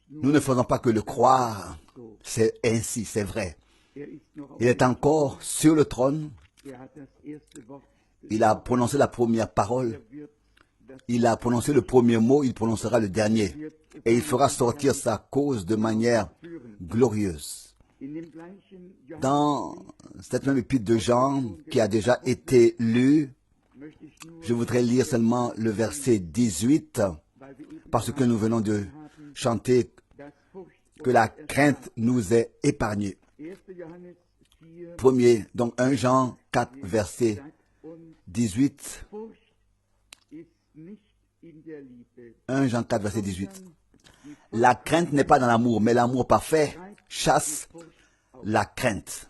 Nous ne faisons pas que le croire. C'est ainsi, c'est vrai. Il est encore sur le trône. Il a prononcé la première parole. Il a prononcé le premier mot, il prononcera le dernier. Et il fera sortir sa cause de manière glorieuse. Dans cette même épître de Jean qui a déjà été lue, je voudrais lire seulement le verset 18, parce que nous venons de chanter que la crainte nous est épargnée. Premier, donc 1 Jean 4, verset 18. 1 Jean 4, verset 18. La crainte n'est pas dans l'amour, mais l'amour parfait chasse la crainte.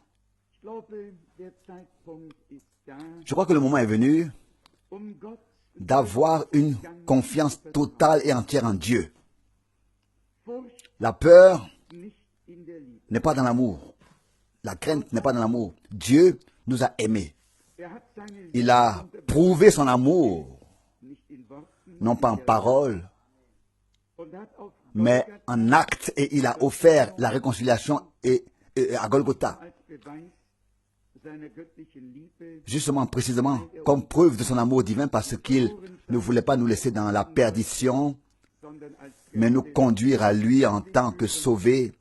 Je crois que le moment est venu d'avoir une confiance totale et entière en Dieu. La peur n'est pas dans l'amour. La crainte n'est pas dans l'amour. Dieu nous a aimés. Il a prouvé son amour, non pas en parole, mais en acte, et il a offert la réconciliation à Golgotha. Justement, précisément, comme preuve de son amour divin, parce qu'il ne voulait pas nous laisser dans la perdition, mais nous conduire à lui en tant que sauvés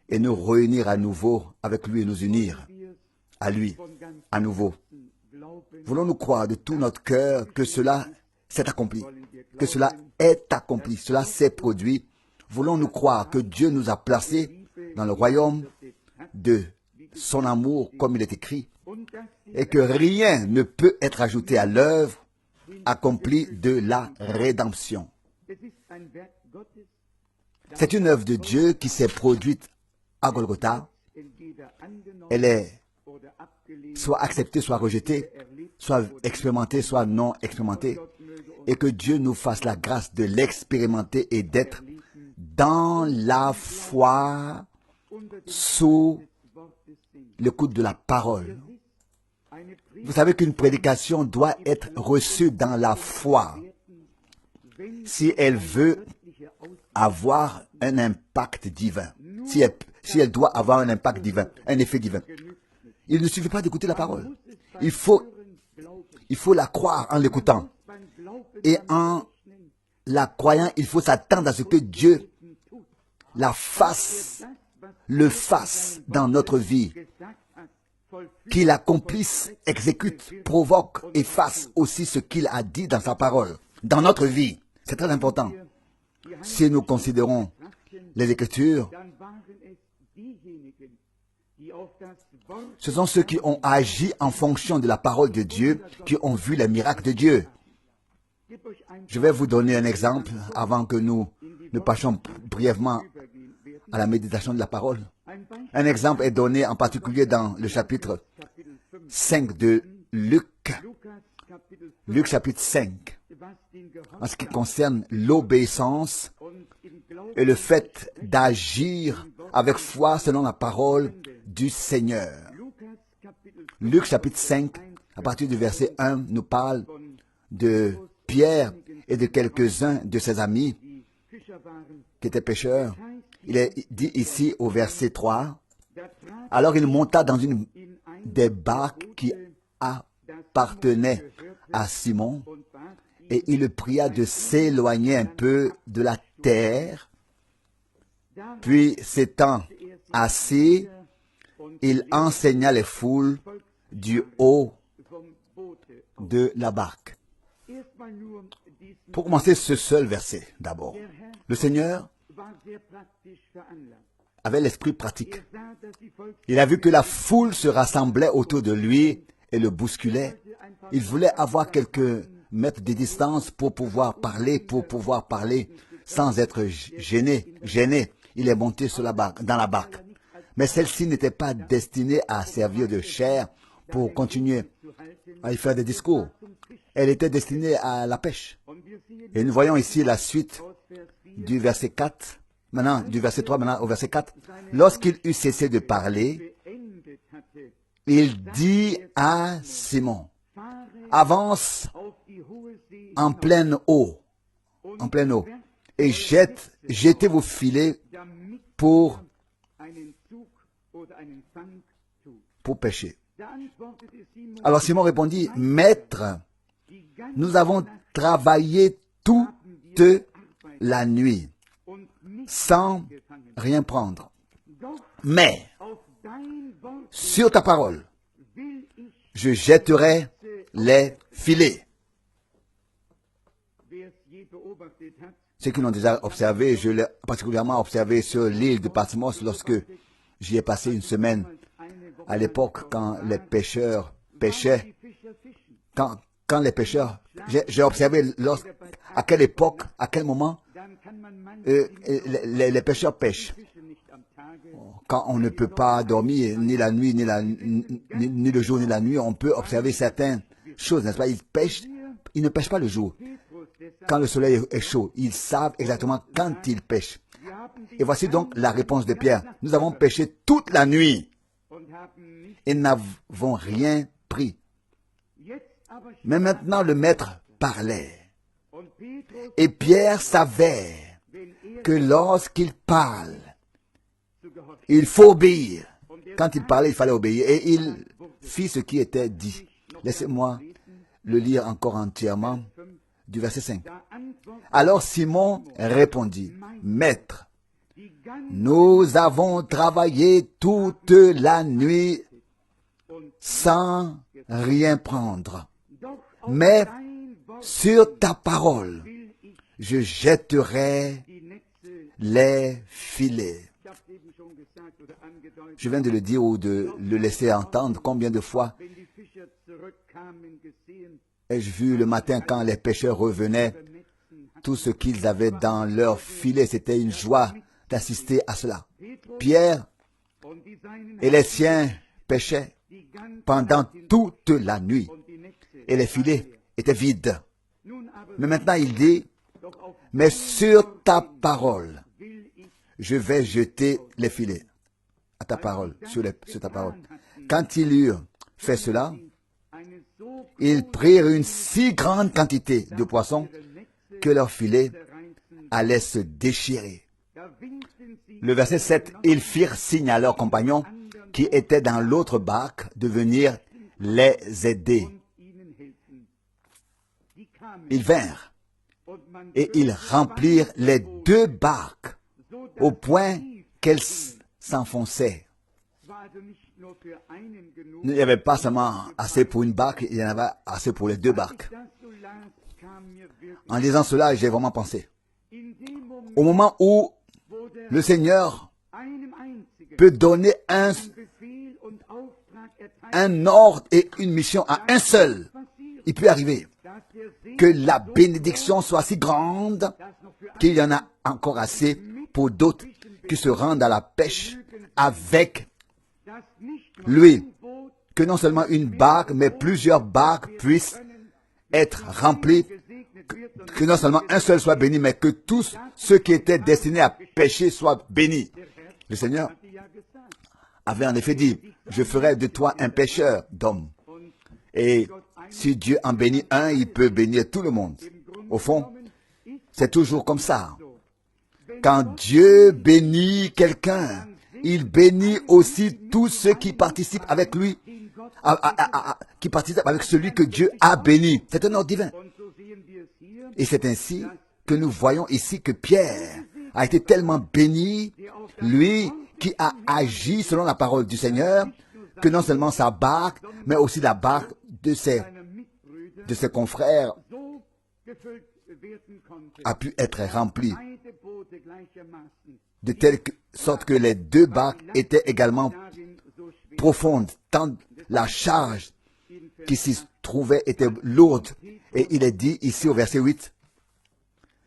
et nous réunir à nouveau avec lui et nous unir à lui à nouveau. Voulons-nous croire de tout notre cœur que cela s'est accompli, que cela est accompli, cela s'est produit. Voulons-nous croire que Dieu nous a placés dans le royaume de son amour, comme il est écrit, et que rien ne peut être ajouté à l'œuvre accomplie de la rédemption. C'est une œuvre de Dieu qui s'est produite à Golgotha. Elle est soit acceptée, soit rejetée, soit expérimentée, soit non expérimentée. Et que Dieu nous fasse la grâce de l'expérimenter et d'être dans la foi sous l'écoute de la parole. Vous savez qu'une prédication doit être reçue dans la foi si elle veut avoir un impact divin, si elle doit avoir un impact divin, un effet divin. Il ne suffit pas d'écouter la parole. Il faut la croire en l'écoutant. Et en la croyant, il faut s'attendre à ce que Dieu le fasse dans notre vie. Qu'il accomplisse, exécute, provoque et fasse aussi ce qu'il a dit dans sa parole, dans notre vie. C'est très important. Si nous considérons les Écritures, ce sont ceux qui ont agi en fonction de la parole de Dieu, qui ont vu les miracles de Dieu. Je vais vous donner un exemple avant que nous ne passions brièvement à la méditation de la parole. Un exemple est donné en particulier dans le chapitre 5 de Luc. Luc chapitre 5. En ce qui concerne l'obéissance et le fait d'agir avec foi selon la parole du Seigneur. Luc chapitre 5, à partir du verset 1, nous parle de Pierre et de quelques-uns de ses amis qui étaient pêcheurs. Il est dit ici au verset 3, « Alors il monta dans une des barques qui appartenait à Simon, et il le pria de s'éloigner un peu de la terre. Puis, s'étant assis, il enseigna les foules du haut de la barque. » Pour commencer, ce seul verset d'abord. Le Seigneur avait l'esprit pratique. Il a vu que la foule se rassemblait autour de lui et le bousculait. Il voulait avoir quelques mètres de distance pour pouvoir parler sans être gêné. Il est monté dans la barque. Mais celle-ci n'était pas destinée à servir de chair pour continuer à y faire des discours. Elle était destinée à la pêche. Et nous voyons ici la suite du verset 4. Maintenant, du verset 3 maintenant au verset 4. Lorsqu'il eut cessé de parler, il dit à Simon, avance en pleine eau. et jetez vos filets pour pêcher. Alors Simon répondit, Maître, nous avons travaillé toute la nuit sans rien prendre. Mais sur ta parole, je jetterai les filets. Ceux qui l'ont déjà observé, je l'ai particulièrement observé sur l'île de Patmos lorsque j'y ai passé une semaine. À l'époque, quand les pêcheurs pêchaient, quand les pêcheurs, j'ai observé à quelle époque, à quel moment les pêcheurs pêchent. Quand on ne peut pas dormir ni la nuit, ni le jour, ni la nuit, on peut observer certaines choses, n'est-ce pas? Ils ne pêchent pas le jour. Quand le soleil est chaud, ils savent exactement quand ils pêchent. Et voici donc la réponse de Pierre. Nous avons pêché toute la nuit et n'avons rien pris. Mais maintenant le maître parlait. Et Pierre savait que lorsqu'il parle, il faut obéir. Quand il parlait, il fallait obéir. Et il fit ce qui était dit. Laissez-moi le lire encore entièrement du verset 5. Alors Simon répondit, Maître, nous avons travaillé toute la nuit sans rien prendre. Mais sur ta parole, je jetterai les filets. Je viens de le dire ou de le laisser entendre. Combien de fois ai-je vu le matin quand les pêcheurs revenaient, tout ce qu'ils avaient dans leur filet, c'était une joie d'assister à cela. Pierre et les siens pêchaient pendant toute la nuit et les filets étaient vides. Mais maintenant il dit, mais sur ta parole, je vais jeter les filets. À ta parole, sur ta parole. Quand ils eurent fait cela, ils prirent une si grande quantité de poissons que leurs filets allaient se déchirer. Le verset 7, ils firent signe à leurs compagnons qui étaient dans l'autre barque de venir les aider. Ils vinrent et ils remplirent les 2 barques au point qu'elles s'enfonçaient. Il n'y avait pas seulement assez pour une barque, il y en avait assez pour les 2 barques. En disant cela, j'ai vraiment pensé. Au moment où le Seigneur peut donner un ordre et une mission à un seul, il peut arriver que la bénédiction soit si grande qu'il y en a encore assez pour d'autres qui se rendent à la pêche avec lui. Que non seulement une barque, mais plusieurs barques puissent être remplies, que non seulement un seul soit béni, mais que tous ceux qui étaient destinés à pêcher soient bénis. Le Seigneur avait en effet dit, je ferai de toi un pêcheur d'hommes. Et si Dieu en bénit un, il peut bénir tout le monde. Au fond, c'est toujours comme ça. Quand Dieu bénit quelqu'un, il bénit aussi tous ceux qui participent avec lui, qui participent avec celui que Dieu a béni. C'est un ordre divin. Et c'est ainsi que nous voyons ici que Pierre a été tellement béni, lui qui a agi selon la parole du Seigneur, que non seulement sa barque, mais aussi la barque de ses confrères a pu être remplie de telle sorte que les 2 barques étaient également profondes, tant la charge qui s'y trouvait était lourde. Et il est dit ici au verset 8,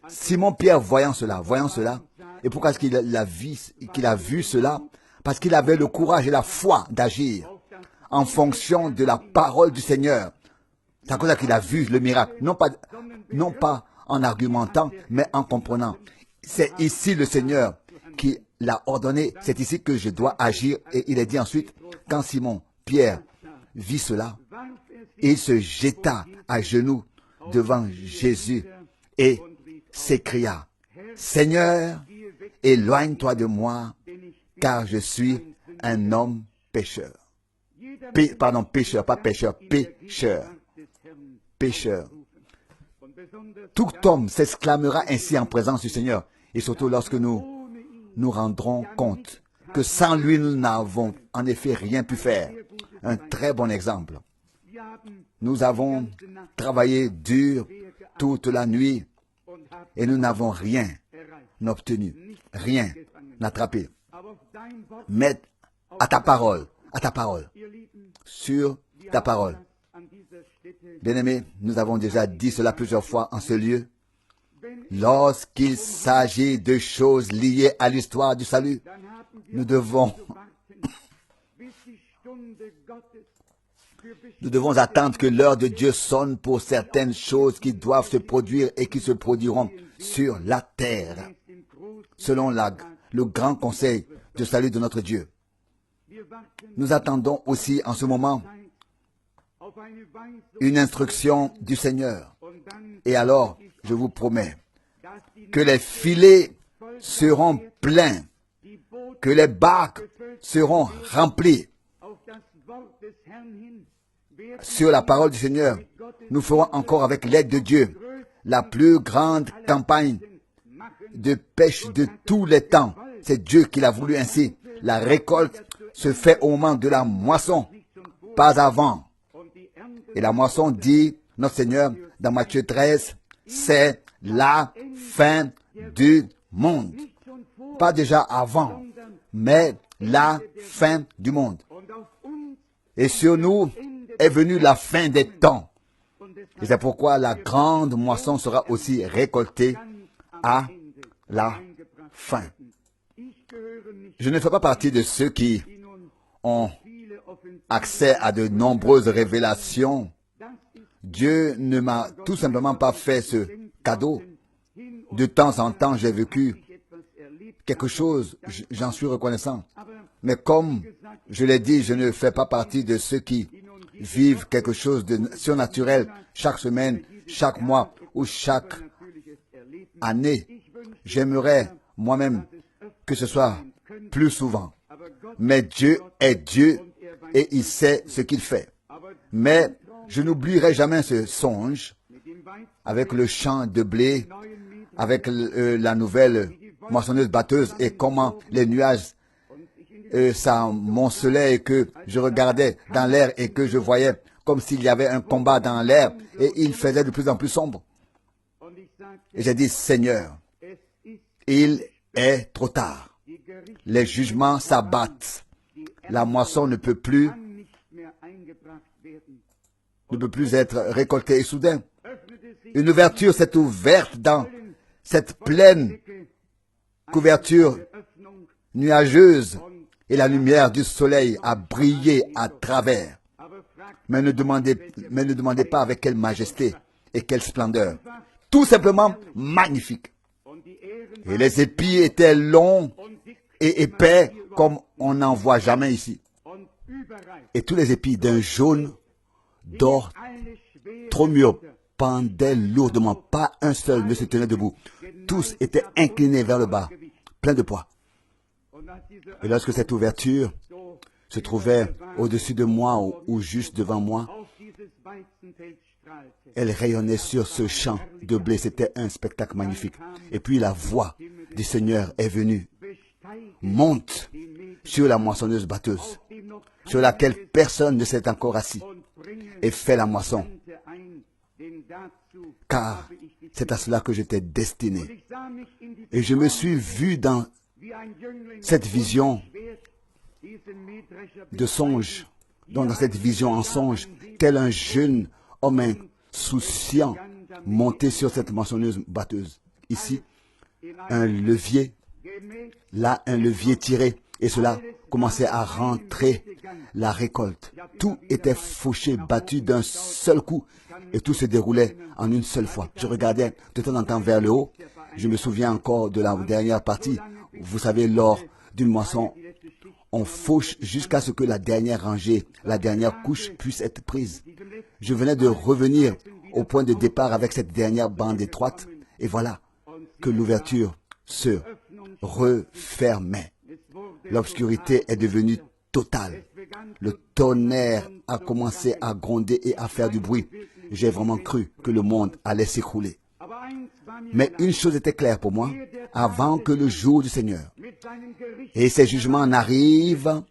Simon-Pierre voyant cela, et pourquoi est-ce qu'il a vu cela? Parce qu'il avait le courage et la foi d'agir en fonction de la parole du Seigneur. C'est à cause qu'il a vu le miracle, non pas en argumentant, mais en comprenant. C'est ici le Seigneur qui l'a ordonné, c'est ici que je dois agir. Et il est dit ensuite, quand Simon-Pierre vit cela, il se jeta à genoux devant Jésus et s'écria, Seigneur, éloigne-toi de moi, car je suis un homme pécheur. Pardon, pécheur, pas pécheur, pécheur. Pécheur. Tout homme s'exclamera ainsi en présence du Seigneur, et surtout lorsque nous nous rendrons compte que sans lui, nous n'avons en effet rien pu faire. Un très bon exemple. Nous avons travaillé dur toute la nuit et nous n'avons rien obtenu, rien attrapé. Mais à ta parole, sur ta parole. Bien-aimés, nous avons déjà dit cela plusieurs fois en ce lieu. Lorsqu'il s'agit de choses liées à l'histoire du salut, nous devons attendre que l'heure de Dieu sonne pour certaines choses qui doivent se produire et qui se produiront sur la terre, selon le grand conseil de salut de notre Dieu. Nous attendons aussi en ce moment une instruction du Seigneur. Et alors, je vous promets que les filets seront pleins, que les barques seront remplies. Sur la parole du Seigneur, nous ferons encore avec l'aide de Dieu la plus grande campagne de pêche de tous les temps. C'est Dieu qui l'a voulu ainsi. La récolte se fait au moment de la moisson, pas avant. Et la moisson, dit notre Seigneur dans Matthieu 13, c'est la fin du monde. Pas déjà avant, mais la fin du monde. Et sur nous est venue la fin des temps. Et c'est pourquoi la grande moisson sera aussi récoltée à la fin. Je ne fais pas partie de ceux qui ont accès à de nombreuses révélations. Dieu ne m'a tout simplement pas fait ce cadeau. De temps en temps, j'ai vécu quelque chose, j'en suis reconnaissant. Mais comme je l'ai dit, je ne fais pas partie de ceux qui vivent quelque chose de surnaturel chaque semaine, chaque mois ou chaque année. J'aimerais moi-même que ce soit plus souvent. Mais Dieu est Dieu et il sait ce qu'il fait. Mais je n'oublierai jamais ce songe avec le champ de blé, avec la nouvelle moissonneuse batteuse et comment les nuages s'amoncelaient et que je regardais dans l'air et que je voyais comme s'il y avait un combat dans l'air et il faisait de plus en plus sombre. Et j'ai dit, Seigneur, il est trop tard. Les jugements s'abattent. La moisson ne peut plus être récoltée. Et soudain, une ouverture s'est ouverte dans cette pleine couverture nuageuse et la lumière du soleil a brillé à travers. Mais ne demandez pas avec quelle majesté et quelle splendeur. Tout simplement magnifique. Et les épis étaient longs et épais comme on n'en voit jamais ici. Et tous les épis d'un jaune d'or trop mûr pendaient lourdement. Pas un seul ne se tenait debout. Tous étaient inclinés vers le bas, pleins de poids. Et lorsque cette ouverture se trouvait au-dessus de moi ou juste devant moi, elle rayonnait sur ce champ de blé. C'était un spectacle magnifique. Et puis la voix du Seigneur est venue. Monte sur la moissonneuse batteuse, sur laquelle personne ne s'est encore assis, et fais la moisson. Car c'est à cela que j'étais destiné. Et je me suis vu dans cette vision de songe, dans cette vision en songe, tel un jeune homme insouciant monté sur cette moissonneuse batteuse. Ici, un levier, là un levier tiré, et cela commençait à rentrer la récolte. Tout était fauché, battu d'un seul coup, et tout se déroulait en une seule fois. Je regardais de temps en temps vers le haut. Je me souviens encore de la dernière partie. Vous savez, lors d'une moisson, on fauche jusqu'à ce que la dernière rangée, la dernière couche puisse être prise. Je venais de revenir au point de départ avec cette dernière bande étroite, et voilà que l'ouverture se refermaient. L'obscurité est devenue totale. Le tonnerre a commencé à gronder et à faire du bruit. J'ai vraiment cru que le monde allait s'écrouler. Mais une chose était claire pour moi, avant que le jour du Seigneur et ses jugements n'arrivent,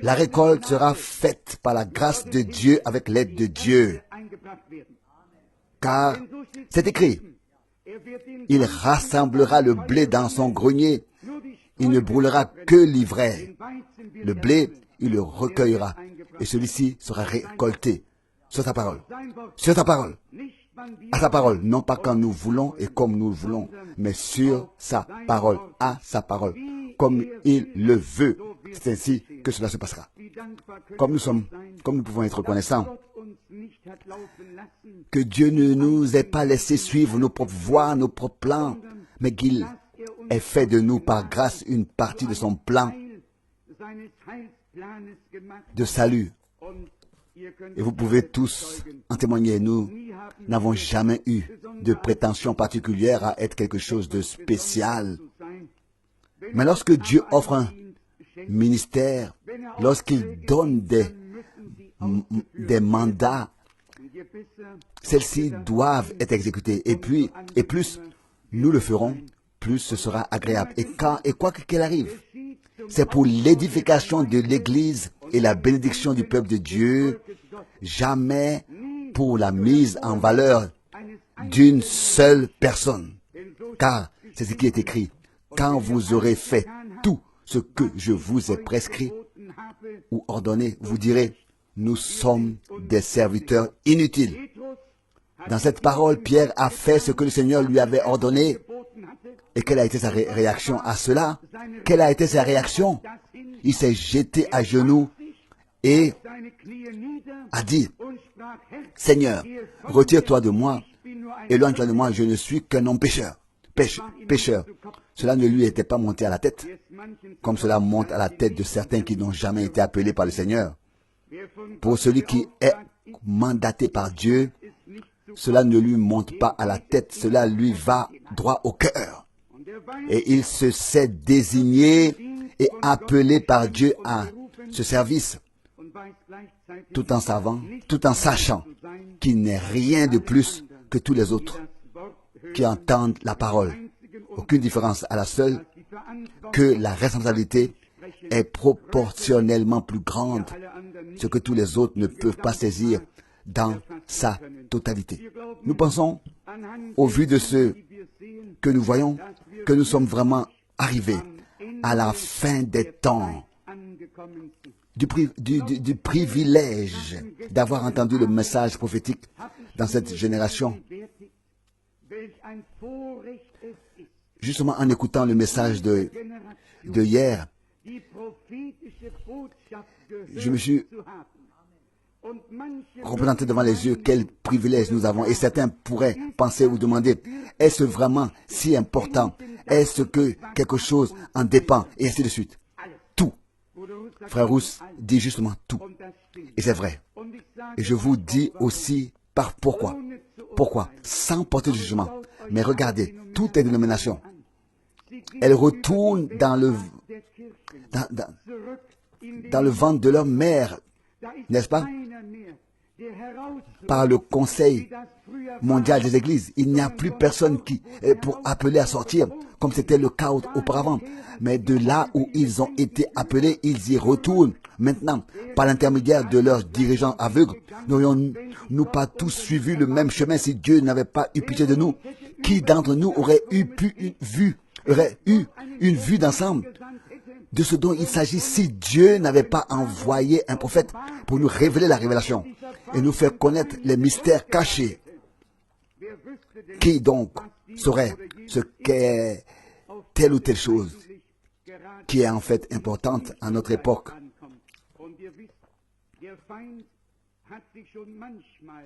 la récolte sera faite par la grâce de Dieu avec l'aide de Dieu. Car c'est écrit, il rassemblera le blé dans son grenier, il ne brûlera que l'ivraie. Le blé, il le recueillera, et celui-ci sera récolté sur sa parole. Sur sa parole. À sa parole, non pas quand nous voulons et comme nous le voulons, mais sur sa parole, à sa parole, comme il le veut. C'est ainsi que cela se passera. Comme nous pouvons être reconnaissants que Dieu ne nous ait pas laissé suivre nos propres voies, nos propres plans, mais qu'il ait fait de nous par grâce une partie de son plan de salut. Et vous pouvez tous en témoigner, nous n'avons jamais eu de prétention particulière à être quelque chose de spécial. Mais lorsque Dieu offre un ministère, lorsqu'il donne des mandats, celles-ci doivent être exécutées. Et plus nous le ferons, plus ce sera agréable. Et quoi qu'il arrive, c'est pour l'édification de l'Église et la bénédiction du peuple de Dieu, jamais pour la mise en valeur d'une seule personne. Car c'est ce qui est écrit. Quand vous aurez fait tout ce que je vous ai prescrit ou ordonné, vous direz, nous sommes des serviteurs inutiles. Dans cette parole, Pierre a fait ce que le Seigneur lui avait ordonné. Et quelle a été sa réaction à cela? Quelle a été sa réaction? Il s'est jeté à genoux et a dit, Seigneur, retire-toi de moi, éloigne-toi de moi, je ne suis qu'un homme pécheur. Pécheur. Cela ne lui était pas monté à la tête, comme cela monte à la tête de certains qui n'ont jamais été appelés par le Seigneur. Pour celui qui est mandaté par Dieu, cela ne lui monte pas à la tête, cela lui va droit au cœur. Et il se sait désigné et appelé par Dieu à ce service, tout en sachant qu'il n'est rien de plus que tous les autres qui entendent la parole. Aucune différence à la seule que la responsabilité est proportionnellement plus grande, ce que tous les autres ne peuvent pas saisir dans sa totalité. Nous pensons, au vu de ce que nous voyons, que nous sommes vraiment arrivés à la fin des temps, du privilège d'avoir entendu le message prophétique dans cette génération. Justement en écoutant le message de hier, je me suis représenté devant les yeux quel privilège nous avons. Et certains pourraient penser ou demander, est-ce vraiment si important? Est-ce que quelque chose en dépend? Et ainsi de suite. Tout. Frère Rousse dit justement tout. Et c'est vrai. Et je vous dis aussi pourquoi. Pourquoi? Sans porter de jugement. Mais regardez, toutes les dénominations, elles retournent dans le ventre de leur mère, n'est-ce pas? Par le Conseil mondial des églises, il n'y a plus personne qui pour appeler à sortir, comme c'était le cas auparavant. Mais de là où ils ont été appelés, ils y retournent. Maintenant, par l'intermédiaire de leurs dirigeants aveugles, n'aurions-nous pas tous suivi le même chemin si Dieu n'avait pas eu pitié de nous? Qui d'entre nous aurait eu une vue d'ensemble de ce dont il s'agit si Dieu n'avait pas envoyé un prophète pour nous révéler la révélation et nous faire connaître les mystères cachés? Qui donc saurait ce qu'est telle ou telle chose qui est en fait importante à notre époque?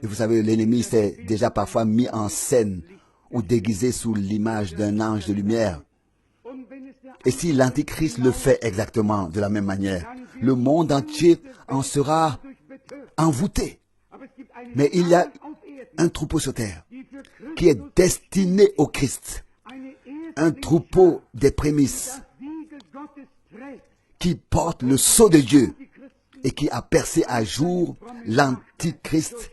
Et vous savez, l'ennemi s'est déjà parfois mis en scène ou déguisé sous l'image d'un ange de lumière. Et si l'Antichrist le fait exactement de la même manière, le monde entier en sera envoûté. Mais il y a un troupeau sur terre qui est destiné au Christ, un troupeau des prémices qui porte le sceau de Dieu et qui a percé à jour l'Antichrist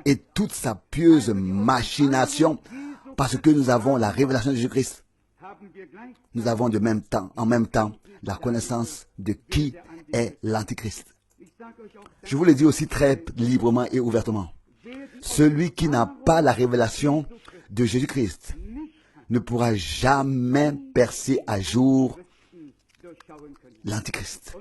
et toute sa pieuse machination, parce que nous avons la révélation de Jésus-Christ. Nous avons en même temps la connaissance de qui est l'Antichrist. Je vous le dis aussi très librement et ouvertement. Celui qui n'a pas la révélation de Jésus-Christ ne pourra jamais percer à jour l'Antichrist.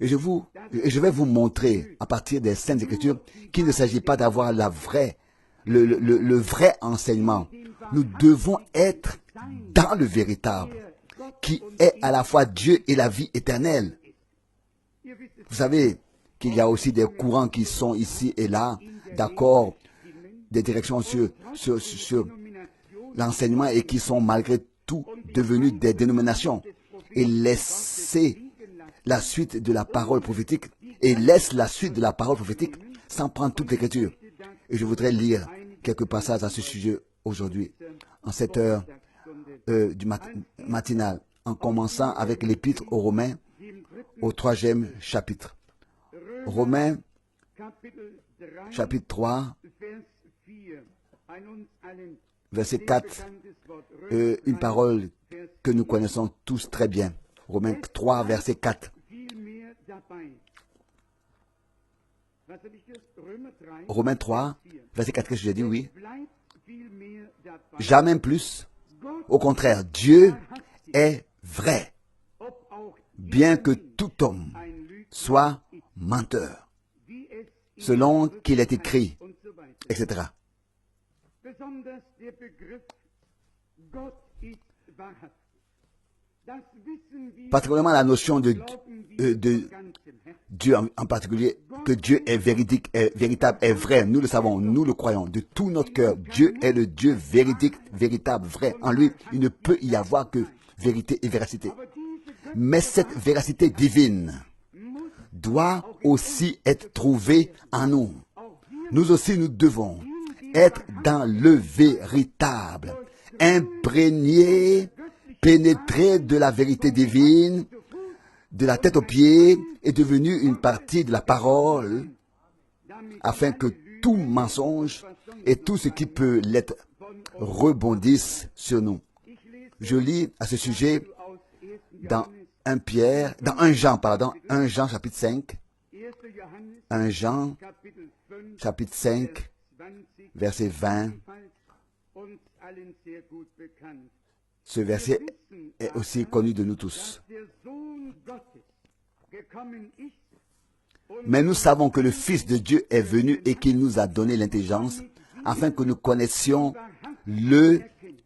Et je vais vous montrer à partir des Saintes Écritures qu'il ne s'agit pas d'avoir le vrai enseignement. Nous devons être dans le véritable, qui est à la fois Dieu et la vie éternelle. Vous savez qu'il y a aussi des courants qui sont ici et là, d'accord, des directions sur l'enseignement et qui sont malgré tout devenus des dénominations et laisser la suite de la parole prophétique et laisse la suite de la parole prophétique sans prendre toute l'écriture. Et je voudrais lire quelques passages à ce sujet aujourd'hui, en cette heure du matinal, en commençant avec l'épître aux Romains, au 3e chapitre. Romains, chapitre 3, verset 4, une parole que nous connaissons tous très bien. Romains 3, verset 4. Romains 3, verset 4, qu'est-ce que j'ai dit? Oui. Jamais plus. Au contraire, Dieu est vrai, bien que tout homme soit menteur, selon qu'il est écrit, etc. Particulièrement la notion de Dieu en particulier, que Dieu est véridique, est véritable, est vrai. Nous le savons, nous le croyons de tout notre cœur. Dieu est le Dieu véridique, véritable, vrai. En lui, il ne peut y avoir que vérité et véracité. Mais cette véracité divine doit aussi être trouvée en nous. Nous aussi, nous devons être dans le véritable, imprégnés, pénétrés de la vérité divine, de la tête aux pieds, est devenu une partie de la parole, afin que tout mensonge et tout ce qui peut l'être rebondisse sur nous. Je lis à ce sujet dans 1 Jean chapitre 5, 1 Jean chapitre 5, verset 20. Ce verset est aussi connu de nous tous. Mais nous savons que le Fils de Dieu est venu et qu'il nous a donné l'intelligence afin que nous connaissions le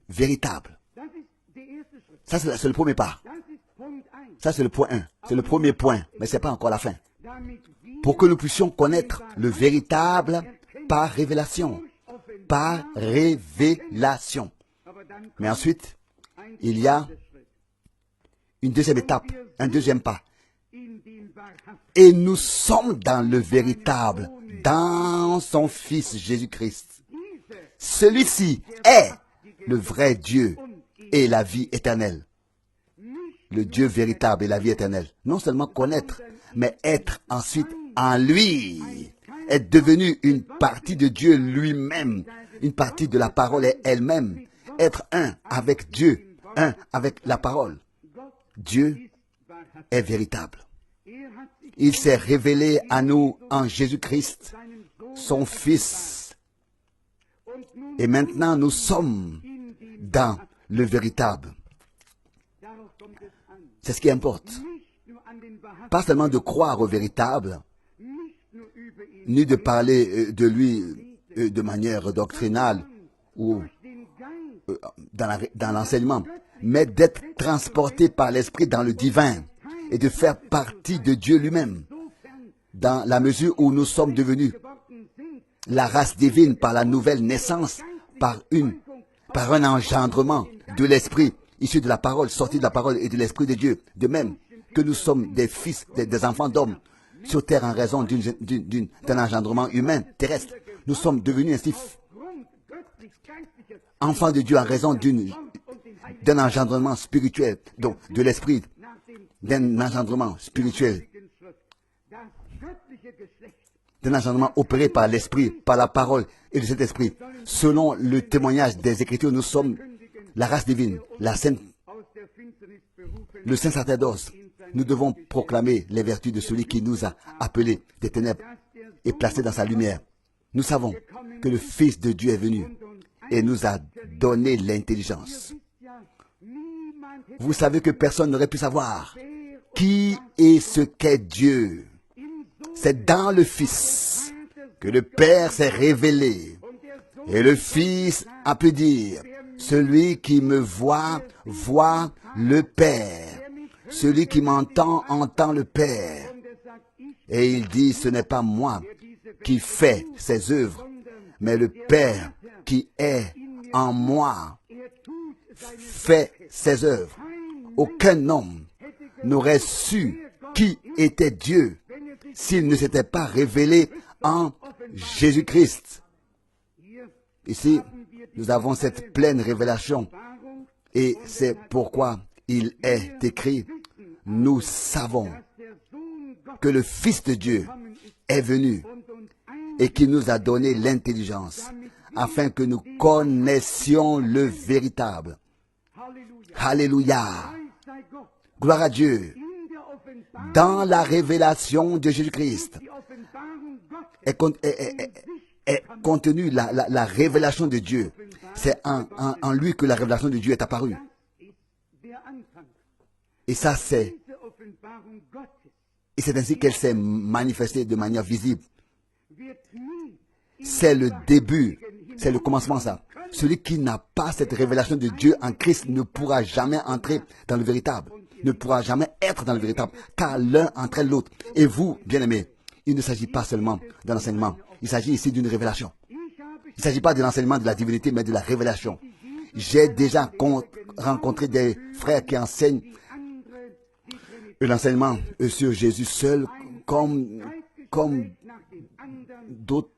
véritable. Ça, c'est le premier pas. Ça, c'est le point 1. C'est le premier point, mais ce n'est pas encore la fin. Pour que nous puissions connaître le véritable par révélation. Par révélation. Mais ensuite, il y a une deuxième étape, un deuxième pas. Et nous sommes dans le véritable, dans son Fils Jésus-Christ. Celui-ci est le vrai Dieu et la vie éternelle. Le Dieu véritable et la vie éternelle. Non seulement connaître, mais être ensuite en lui. Être devenu une partie de Dieu lui-même, une partie de la parole elle-même. Être un avec Dieu, un avec la parole. Dieu est véritable. Il s'est révélé à nous en Jésus-Christ, son Fils. Et maintenant, nous sommes dans le véritable. C'est ce qui importe. Pas seulement de croire au véritable, ni de parler de lui de manière doctrinale ou dans l'enseignement, mais d'être transporté par l'Esprit dans le divin et de faire partie de Dieu lui-même, dans la mesure où nous sommes devenus la race divine par la nouvelle naissance, par un engendrement de l'Esprit, issu de la parole, sorti de la parole et de l'Esprit de Dieu, de même que nous sommes des fils, des enfants d'hommes, sur terre en raison d'un engendrement humain terrestre. Nous sommes devenus ainsi enfants de Dieu en raison d'un engendrement spirituel, donc de l'esprit, d'un engendrement spirituel, d'un engendrement opéré par l'esprit, par la parole et de cet esprit. Selon le témoignage des Écritures, nous sommes la race divine, le saint sacerdoce. Nous devons proclamer les vertus de celui qui nous a appelés des ténèbres et placés dans sa lumière. Nous savons que le Fils de Dieu est venu et nous a donné l'intelligence. Vous savez que personne n'aurait pu savoir qui est ce qu'est Dieu. C'est dans le Fils que le Père s'est révélé. Et le Fils a pu dire, celui qui me voit, voit le Père. Celui qui m'entend, entend le Père. Et il dit, ce n'est pas moi qui fais ces œuvres, mais le Père qui est en moi fait ces œuvres. Aucun homme n'aurait su qui était Dieu s'il ne s'était pas révélé en Jésus-Christ. Ici, nous avons cette pleine révélation et c'est pourquoi il est écrit, nous savons que le Fils de Dieu est venu et qui nous a donné l'intelligence afin que nous connaissions le véritable. Alléluia. Gloire à Dieu. Dans la révélation de Jésus-Christ est contenue la révélation de Dieu. C'est en lui que la révélation de Dieu est apparue. Et ça, c'est ainsi qu'elle s'est manifestée de manière visible. C'est le début, c'est le commencement, ça. Celui qui n'a pas cette révélation de Dieu en Christ ne pourra jamais entrer dans le véritable, ne pourra jamais être dans le véritable, car l'un entraîne l'autre. Et vous, bien-aimés, il ne s'agit pas seulement d'un enseignement, il s'agit ici d'une révélation. Il ne s'agit pas de l'enseignement de la divinité, mais de la révélation. J'ai déjà rencontré des frères qui enseignent l'enseignement sur Jésus seul, comme d'autres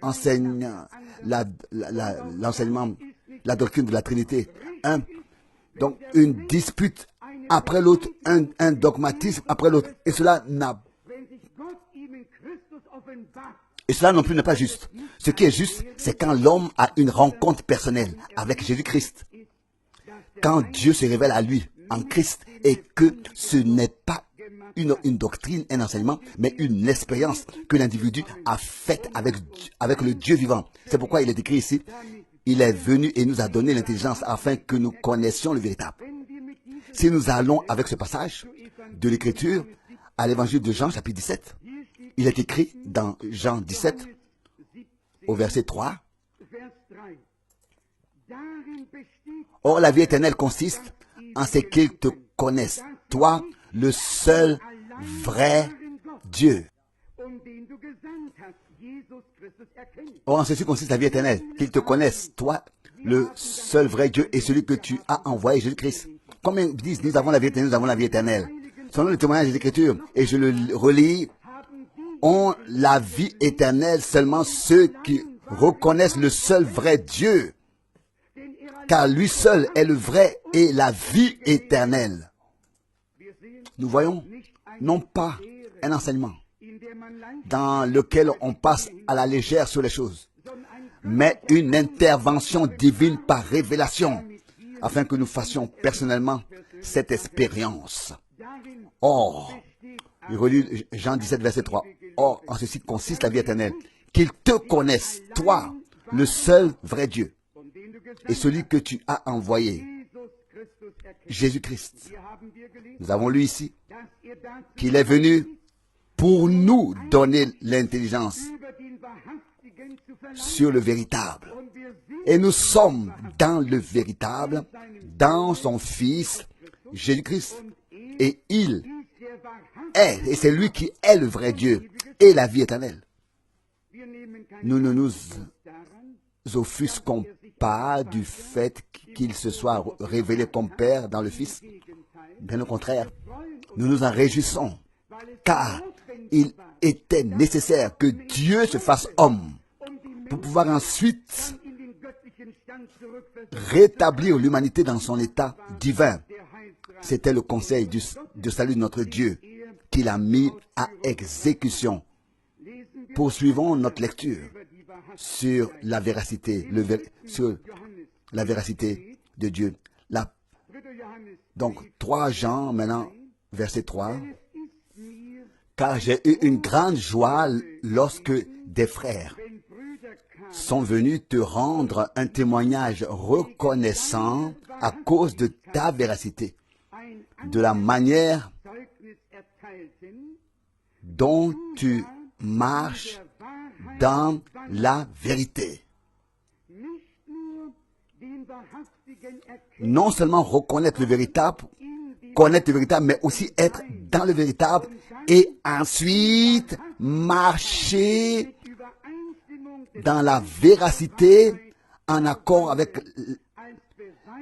enseignent l'enseignement, la doctrine de la Trinité. Donc, une dispute après l'autre, un dogmatisme après l'autre. Et cela non plus n'est pas juste. Ce qui est juste, c'est quand l'homme a une rencontre personnelle avec Jésus-Christ. Quand Dieu se révèle à lui en Christ et que ce n'est pas une doctrine, un enseignement, mais une expérience que l'individu a faite avec le Dieu vivant. C'est pourquoi il est écrit ici, il est venu et nous a donné l'intelligence afin que nous connaissions le véritable. Si nous allons avec ce passage de l'Écriture à l'évangile de Jean, chapitre 17, il est écrit dans Jean 17, au verset 3, « Or la vie éternelle consiste en ce qu'ils te connaissent, toi, le seul vrai Dieu. » Or en ceci consiste la vie éternelle, qu'ils te connaissent, toi, le seul vrai Dieu et celui que tu as envoyé, Jésus-Christ. Comme ils disent, nous avons la vie éternelle, nous avons la vie éternelle. Selon le témoignage des Écritures, et je le relis, ont la vie éternelle seulement ceux qui reconnaissent le seul vrai Dieu, car lui seul est le vrai et la vie éternelle. Nous voyons non pas un enseignement dans lequel on passe à la légère sur les choses, mais une intervention divine par révélation, afin que nous fassions personnellement cette expérience. Or, je relis Jean 17, verset 3. Or, en ceci consiste la vie éternelle, qu'ils te connaissent, toi, le seul vrai Dieu, et celui que tu as envoyé, Jésus-Christ. Nous avons lu ici qu'il est venu pour nous donner l'intelligence sur le véritable. Et nous sommes dans le véritable, dans son Fils, Jésus-Christ. Et il est, et c'est lui qui est le vrai Dieu et la vie éternelle. Nous ne nous offusquons pas du fait qu'il se soit révélé comme Père dans le Fils. Bien au contraire, nous nous en réjouissons, car il était nécessaire que Dieu se fasse homme pour pouvoir ensuite rétablir l'humanité dans son état divin. C'était le conseil de salut de notre Dieu qu'il a mis à exécution. Poursuivons notre lecture sur la véracité, sur la véracité de Dieu. Donc, 3 Jean, maintenant, verset 3. Car j'ai eu une grande joie lorsque des frères sont venus te rendre un témoignage reconnaissant à cause de ta véracité, de la manière dont tu marches dans la vérité. Non seulement reconnaître le véritable, connaître le véritable, mais aussi être dans le véritable et ensuite marcher dans la véracité en accord avec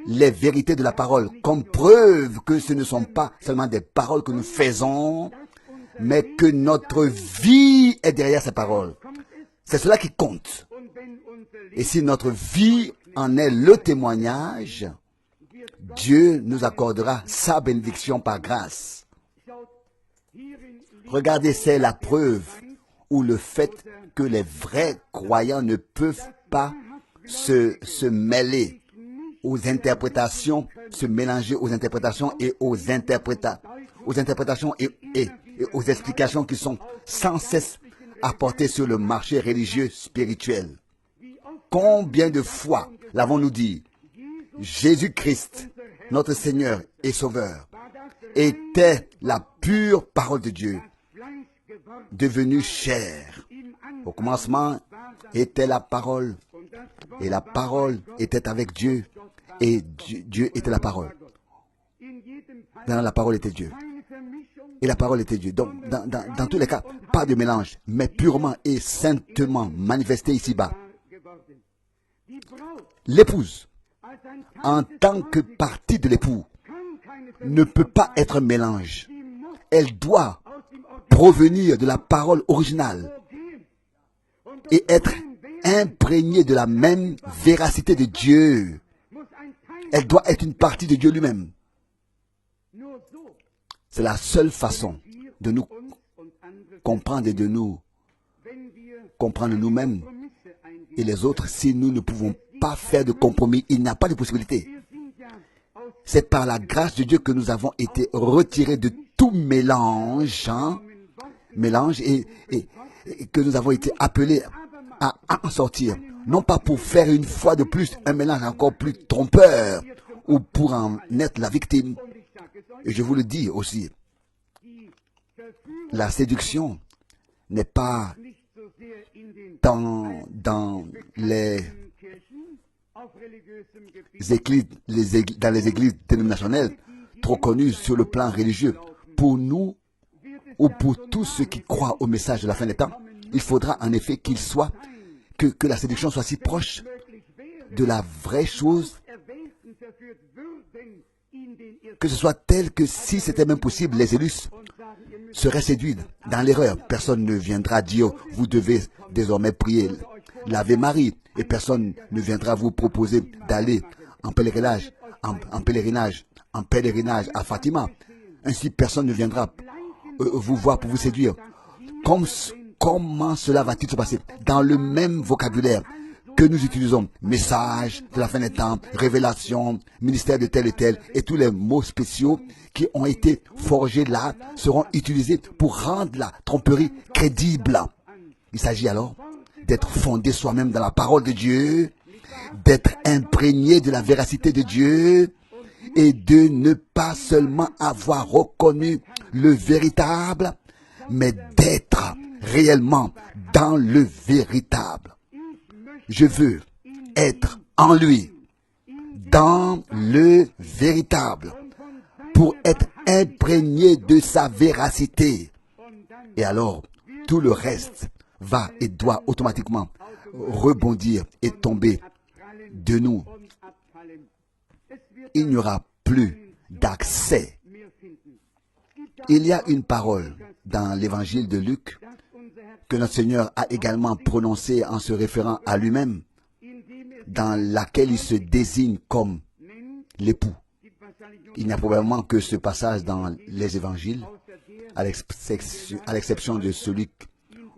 les vérités de la parole, comme preuve que ce ne sont pas seulement des paroles que nous faisons, mais que notre vie est derrière ces paroles. C'est cela qui compte. Et si notre vie en est le témoignage, Dieu nous accordera sa bénédiction par grâce. Regardez, c'est la preuve ou le fait que les vrais croyants ne peuvent pas se mêler aux interprétations, se mélanger aux interprétations et aux interprétations et aux explications qui sont sans cesse apportées sur le marché religieux spirituel. Combien de fois l'avons-nous dit? Jésus-Christ, notre Seigneur et Sauveur, était la pure parole de Dieu, devenue chair. Au commencement était la parole, et la parole était avec Dieu, et Dieu était la parole. Dans la parole était Dieu. Et la parole était Dieu. Donc, dans tous les cas, pas de mélange, mais purement et saintement manifesté ici-bas. L'épouse, en tant que partie de l'époux, ne peut pas être un mélange. Elle doit provenir de la parole originale et être imprégnée de la même véracité de Dieu. Elle doit être une partie de Dieu lui-même. C'est la seule façon de nous comprendre et de nous comprendre nous-mêmes et les autres. Si nous ne pouvons pas faire de compromis, il n'y a pas de possibilité. C'est par la grâce de Dieu que nous avons été retirés de tout mélange, et que nous avons été appelés à en sortir. Non pas pour faire une fois de plus un mélange encore plus trompeur ou pour en être la victime. Et je vous le dis aussi, la séduction n'est pas dans les églises, dans les églises dénominationnelles trop connues sur le plan religieux. Pour nous, ou pour tous ceux qui croient au message de la fin des temps, il faudra en effet que la séduction soit si proche de la vraie chose, que ce soit tel que si c'était même possible, les élus seraient séduits dans l'erreur. Personne ne viendra dire, vous devez désormais prier l'Ave Marie, et personne ne viendra vous proposer d'aller en pèlerinage à Fatima. Ainsi, personne ne viendra vous voir pour vous séduire. Comment cela va-t-il se passer? Dans le même vocabulaire que nous utilisons, message de la fin des temps, révélation, ministère de tel et tel, et tous les mots spéciaux qui ont été forgés là seront utilisés pour rendre la tromperie crédible. Il s'agit alors d'être fondé soi-même dans la parole de Dieu, d'être imprégné de la véracité de Dieu, et de ne pas seulement avoir reconnu le véritable, mais d'être réellement dans le véritable. Je veux être en lui, dans le véritable, pour être imprégné de sa véracité. Et alors, tout le reste va et doit automatiquement rebondir et tomber de nous. Il n'y aura plus d'accès. Il y a une parole dans l'évangile de Luc que notre Seigneur a également prononcée en se référant à lui-même, dans laquelle il se désigne comme l'époux. Il n'y a probablement que ce passage dans les évangiles, à l'exception de celui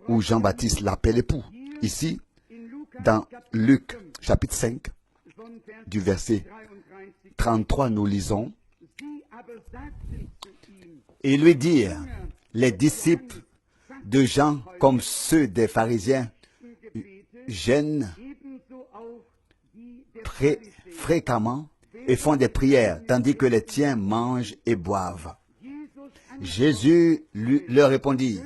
où Jean-Baptiste l'appelle époux. Ici, dans Luc chapitre 5, du verset 33, nous lisons: et lui dirent, les disciples de Jean, comme ceux des pharisiens, jeûnent fréquemment et font des prières, tandis que les tiens mangent et boivent. Jésus leur répondit: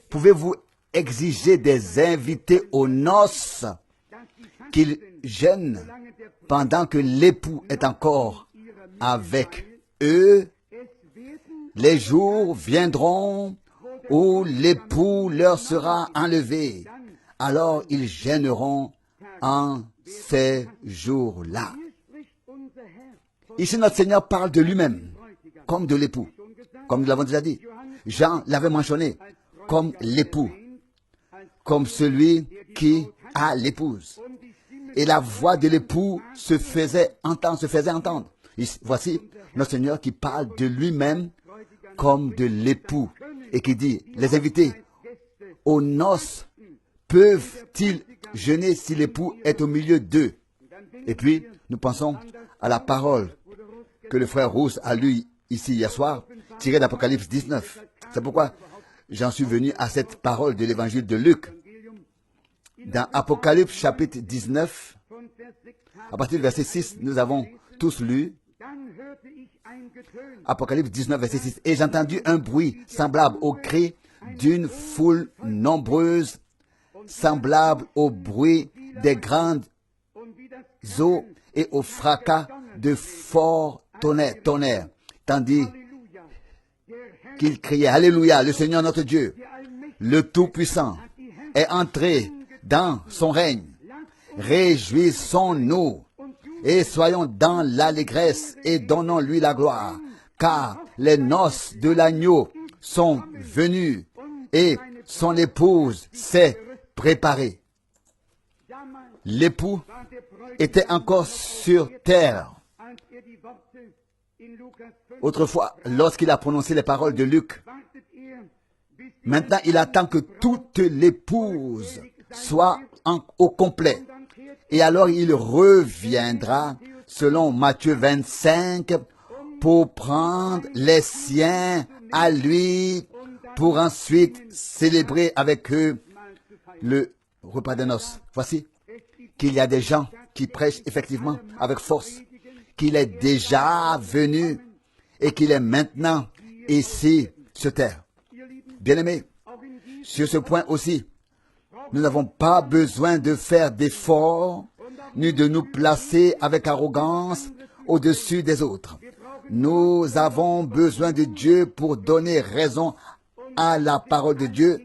pouvez-vous exiger des invités aux noces qu'ils jeûnent pendant que l'époux est encore avec eux? Les jours viendront où l'époux leur sera enlevé. Alors ils jeûneront en ces jours-là. Ici, notre Seigneur parle de lui-même comme de l'époux. Comme nous l'avons déjà dit, Jean l'avait mentionné comme l'époux, comme celui qui a l'épouse. Et la voix de l'époux se faisait entendre. Voici notre Seigneur qui parle de lui-même comme de l'époux et qui dit: les invités aux noces peuvent-ils jeûner si l'époux est au milieu d'eux? Et puis, nous pensons à la parole que le frère Rousse a lue ici hier soir, tirée d'Apocalypse 19. C'est pourquoi j'en suis venu à cette parole de l'évangile de Luc. Dans Apocalypse chapitre 19, à partir du verset 6, nous avons tous lu Apocalypse 19, verset 6. Et j'ai entendu un bruit semblable au cri d'une foule nombreuse, semblable au bruit des grandes eaux et au fracas de forts tonnerres, tandis qu'il criait: Alléluia, le Seigneur notre Dieu, le Tout-Puissant, est entré dans son règne. Réjouissons-nous et soyons dans l'allégresse et donnons-lui la gloire, car les noces de l'agneau sont venues et son épouse s'est préparée. L'époux était encore sur terre. Autrefois, lorsqu'il a prononcé les paroles de Luc, maintenant il attend que toute l'épouse soit au complet. Et alors il reviendra, selon Matthieu 25, pour prendre les siens à lui, pour ensuite célébrer avec eux le repas des noces. Voici qu'il y a des gens qui prêchent effectivement avec force, qu'il est déjà venu et qu'il est maintenant ici sur terre. Bien-aimés, sur ce point aussi, nous n'avons pas besoin de faire d'efforts, ni de nous placer avec arrogance au-dessus des autres. Nous avons besoin de Dieu pour donner raison à la parole de Dieu.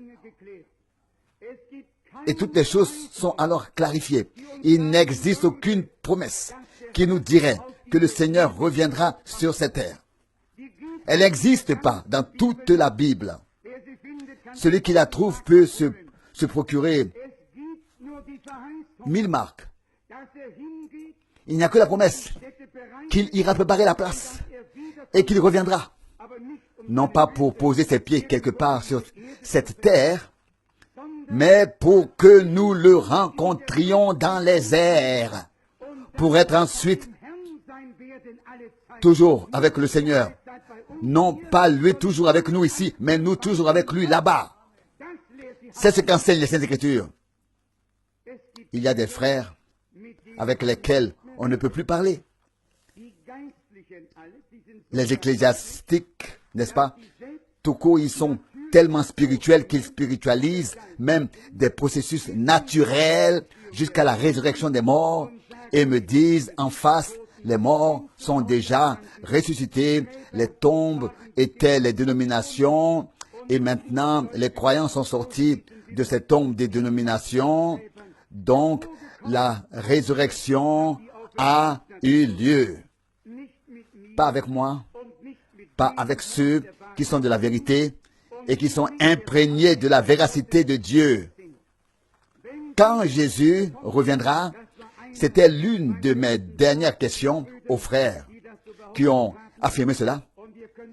Et toutes les choses sont alors clarifiées. Il n'existe aucune promesse qui nous dirait que le Seigneur reviendra sur cette terre. Elle n'existe pas dans toute la Bible. Celui qui la trouve peut se procurer 1000 marques. Il n'y a que la promesse qu'il ira préparer la place et qu'il reviendra. Non pas pour poser ses pieds quelque part sur cette terre, mais pour que nous le rencontrions dans les airs, pour être ensuite toujours avec le Seigneur. Non pas lui toujours avec nous ici, mais nous toujours avec lui là-bas. C'est ce qu'enseignent les Saintes Écritures. Il y a des frères avec lesquels on ne peut plus parler. Les ecclésiastiques, n'est-ce pas? Tout court, ils sont tellement spirituels qu'ils spiritualisent même des processus naturels jusqu'à la résurrection des morts et me disent en face: les morts sont déjà ressuscités, les tombes étaient les dénominations et maintenant les croyants sont sortis de ces tombes des dénominations. Donc la résurrection a eu lieu. Pas avec moi, pas avec ceux qui sont de la vérité et qui sont imprégnés de la véracité de Dieu. Quand Jésus reviendra, C'était l'une de mes dernières questions aux frères qui ont affirmé cela.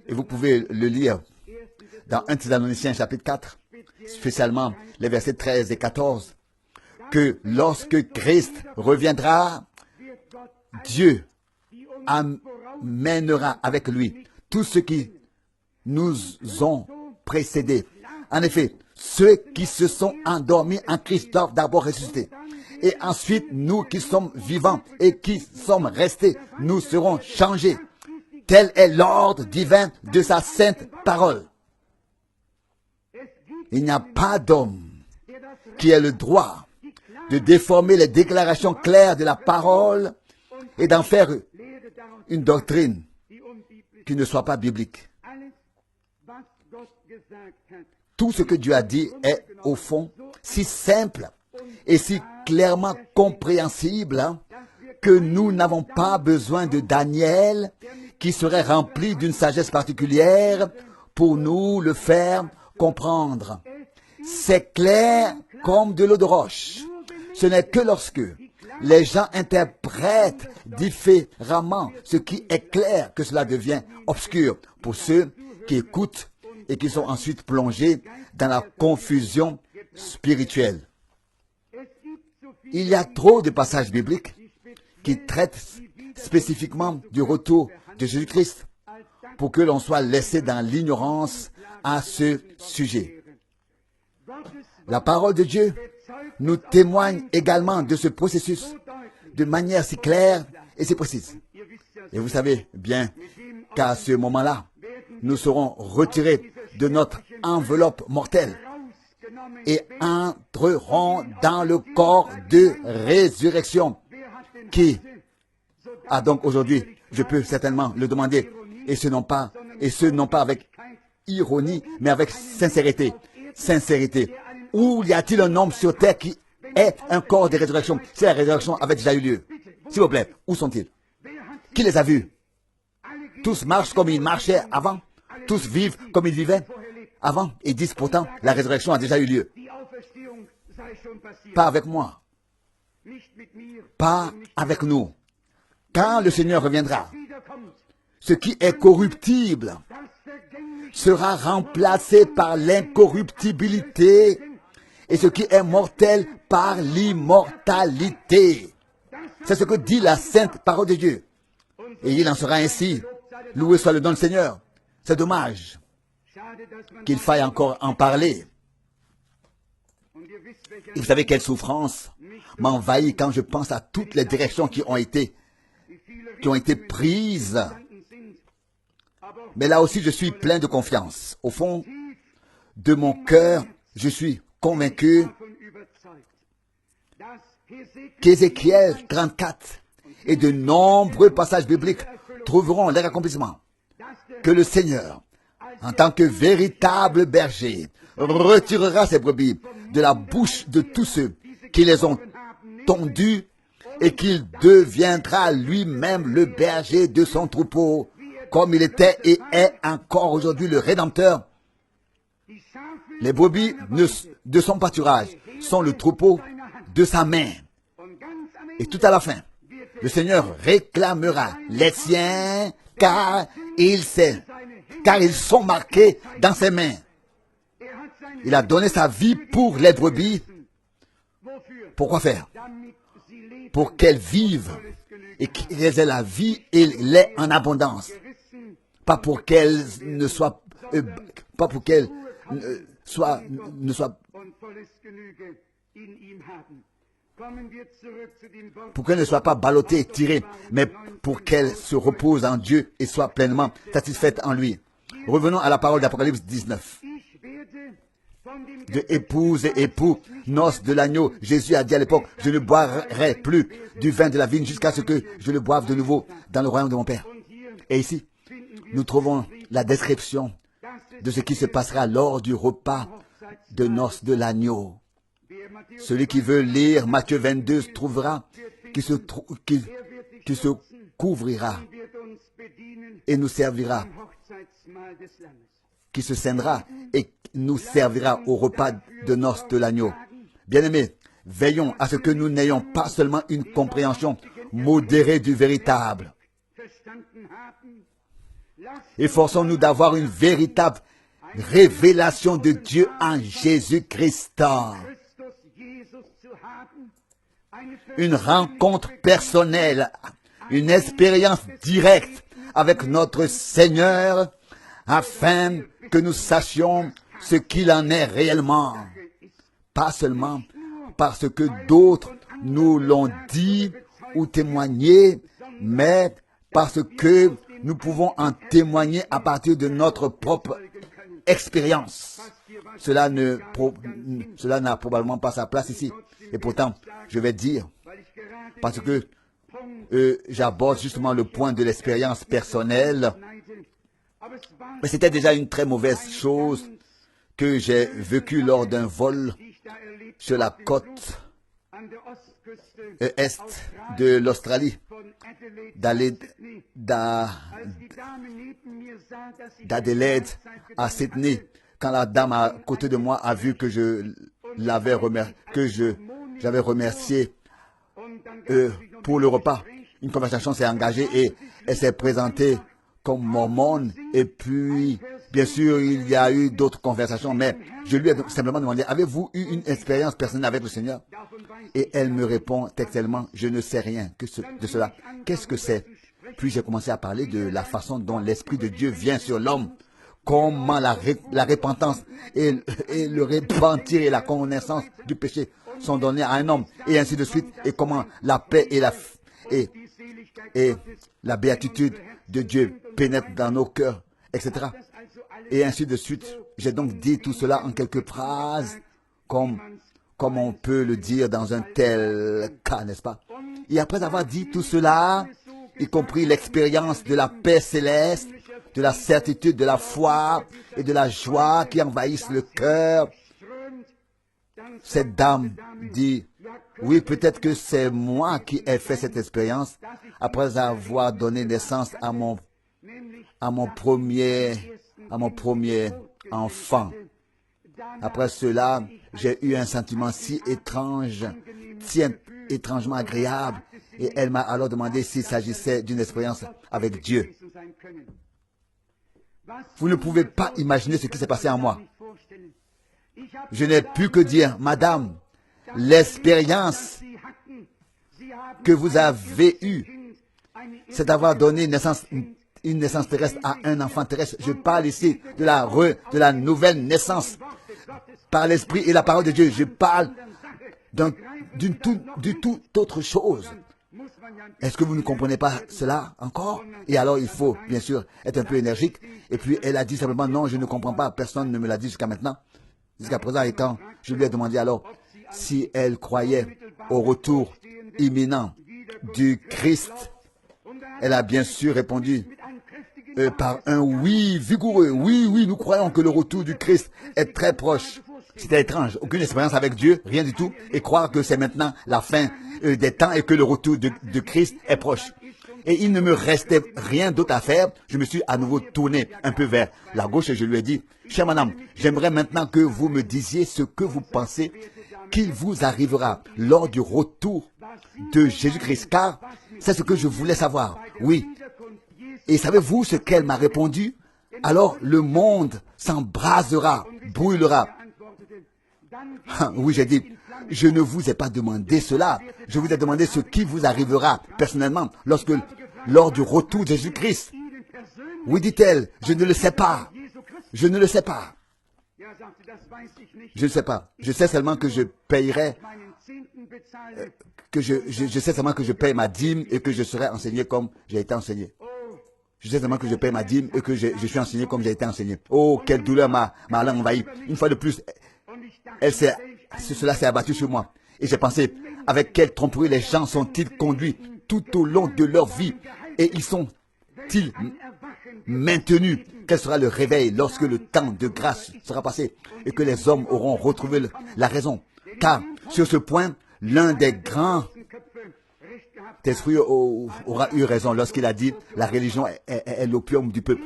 Et vous pouvez le lire dans 1 Thessaloniciens chapitre 4, spécialement les versets 13 et 14, que lorsque Christ reviendra, Dieu amènera avec lui tous ceux qui nous ont précédés. En effet, ceux qui se sont endormis en Christ doivent d'abord ressusciter. Et ensuite, nous qui sommes vivants et qui sommes restés, nous serons changés. Tel est l'ordre divin de sa sainte parole. Il n'y a pas d'homme qui ait le droit de déformer les déclarations claires de la parole et d'en faire une doctrine qui ne soit pas biblique. Tout ce que Dieu a dit est, au fond, si simple et si clairement compréhensible que nous n'avons pas besoin de Daniel qui serait rempli d'une sagesse particulière pour nous le faire comprendre. C'est clair comme de l'eau de roche. Ce n'est que lorsque les gens interprètent différemment ce qui est clair que cela devient obscur pour ceux qui écoutent et qui sont ensuite plongés dans la confusion spirituelle. Il y a trop de passages bibliques qui traitent spécifiquement du retour de Jésus-Christ pour que l'on soit laissé dans l'ignorance à ce sujet. La parole de Dieu nous témoigne également de ce processus de manière si claire et si précise. Et vous savez bien qu'à ce moment-là, nous serons retirés de notre enveloppe mortelle et entrerons dans le corps de résurrection qui a donc aujourd'hui, je peux certainement le demander, et ce non pas avec ironie, mais avec sincérité. Sincérité. Où y a-t-il un homme sur terre qui ait un corps de résurrection si la résurrection avait déjà eu lieu? S'il vous plaît, où sont-ils? Qui les a vus? Tous marchent comme ils marchaient avant. Tous vivent comme ils vivaient avant. Et disent pourtant, la résurrection a déjà eu lieu. Pas avec moi. Pas avec nous. Quand le Seigneur reviendra, ce qui est corruptible sera remplacé par l'incorruptibilité et ce qui est mortel par l'immortalité. C'est ce que dit la sainte parole de Dieu. Et il en sera ainsi. Loué soit le nom du Seigneur. C'est dommage qu'il faille encore en parler. Et vous savez quelle souffrance m'envahit quand je pense à toutes les directions qui ont été prises. Mais là aussi, je suis plein de confiance. Au fond de mon cœur, je suis convaincu qu'Ézéchiel 34 et de nombreux passages bibliques trouveront leur accomplissement. Que le Seigneur, en tant que véritable berger, retirera ses brebis de la bouche de tous ceux qui les ont tondues et qu'il deviendra lui-même le berger de son troupeau, comme il était et est encore aujourd'hui le Rédempteur. Les brebis de son pâturage sont le troupeau de sa main. Et tout à la fin, le Seigneur réclamera les siens car ils sont marqués dans ses mains. Il a donné sa vie pour les brebis. Pourquoi faire? Pour qu'elles vivent et qu'elles aient la vie et l'aient en abondance. Pas pour qu'elles ne soient pas ballottées et tirées, mais pour qu'elles se reposent en Dieu et soient pleinement satisfaites en lui. Revenons à la parole d'Apocalypse 19. De épouse et époux, noces de l'agneau, Jésus a dit à l'époque, je ne boirai plus du vin de la vigne jusqu'à ce que je le boive de nouveau dans le royaume de mon Père. Et ici, nous trouvons la description de ce qui se passera lors du repas de noces de l'agneau. Celui qui veut lire Matthieu 22 trouvera qui se couvrira et nous servira, qui se scindra et nous servira au repas de noces de l'agneau. Bien-aimés, veillons à ce que nous n'ayons pas seulement une compréhension modérée du véritable. Efforçons-nous d'avoir une véritable révélation de Dieu en Jésus-Christ. Une rencontre personnelle, une expérience directe avec notre Seigneur, afin que nous sachions ce qu'il en est réellement. Pas seulement parce que d'autres nous l'ont dit ou témoigné, mais parce que nous pouvons en témoigner à partir de notre propre expérience. Cela n'a probablement pas sa place ici. Et pourtant, je vais dire, parce que j'aborde justement le point de l'expérience personnelle, mais c'était déjà une très mauvaise chose que j'ai vécue lors d'un vol sur la côte est de l'Australie, d'Adelaide à Sydney. Quand la dame à côté de moi a vu que j'avais remercié pour le repas, une conversation s'est engagée et elle s'est présentée comme mormone. Et puis, bien sûr, il y a eu d'autres conversations, mais je lui ai simplement demandé, avez-vous eu une expérience personnelle avec le Seigneur? Et elle me répond textuellement, je ne sais rien de cela. Qu'est-ce que c'est? Puis j'ai commencé à parler de la façon dont l'Esprit de Dieu vient sur l'homme, comment la repentance et le repentir et la connaissance du péché sont donnés à un homme, et ainsi de suite, et comment la paix et la béatitude de Dieu pénètrent dans nos cœurs, etc. Et ainsi de suite. J'ai donc dit tout cela en quelques phrases, comme on peut le dire dans un tel cas, n'est-ce pas? Et après avoir dit tout cela, y compris l'expérience de la paix céleste, de la certitude, de la foi et de la joie qui envahissent le cœur, cette dame dit, oui, peut-être que c'est moi qui ai fait cette expérience après avoir donné naissance à mon premier enfant. Après cela, j'ai eu un sentiment si étrange, si étrangement agréable, et elle m'a alors demandé s'il s'agissait d'une expérience avec Dieu. Vous ne pouvez pas imaginer ce qui s'est passé en moi. Je n'ai pu que dire, Madame, l'expérience que vous avez eue, c'est d'avoir donné une naissance terrestre à un enfant terrestre. Je parle ici de la nouvelle naissance par l'Esprit et la parole de Dieu. Je parle d'une tout autre chose. Est-ce que vous ne comprenez pas cela encore? Et alors il faut, bien sûr, être un peu énergique. Et puis elle a dit simplement, non, je ne comprends pas. Personne ne me l'a dit jusqu'à maintenant. Jusqu'à présent, et quand je lui ai demandé alors si elle croyait au retour imminent du Christ, elle a bien sûr répondu par un oui vigoureux. Oui, oui, nous croyons que le retour du Christ est très proche. C'était étrange. Aucune expérience avec Dieu, rien du tout. Et croire que c'est maintenant la fin des temps et que le retour de Christ est proche. Et il ne me restait rien d'autre à faire. Je me suis à nouveau tourné un peu vers la gauche et je lui ai dit, chère madame, j'aimerais maintenant que vous me disiez ce que vous pensez qu'il vous arrivera lors du retour de Jésus-Christ. Car c'est ce que je voulais savoir. Oui. Et savez-vous ce qu'elle m'a répondu? Alors le monde s'embrasera, brûlera. Oui, j'ai dit, je ne vous ai pas demandé cela. Je vous ai demandé ce qui vous arrivera personnellement lors du retour de Jésus-Christ. Oui, dit-elle, je ne le sais pas. Je ne le sais pas. Je ne sais pas. Je sais seulement que je payerai, je sais seulement que je paye ma dîme et que je serai enseigné comme j'ai été enseigné. Je sais seulement que je paye ma dîme et que je suis enseigné comme j'ai été enseigné. Oh, quelle douleur m'a envahi. Une fois de plus, cela s'est abattu sur moi. Et j'ai pensé, avec quelle tromperie les gens sont-ils conduits tout au long de leur vie? Et ils sont-ils maintenus? Quel sera le réveil lorsque le temps de grâce sera passé et que les hommes auront retrouvé la raison? Car, sur ce point, l'un des grands esprits aura eu raison lorsqu'il a dit, la religion est l'opium du peuple.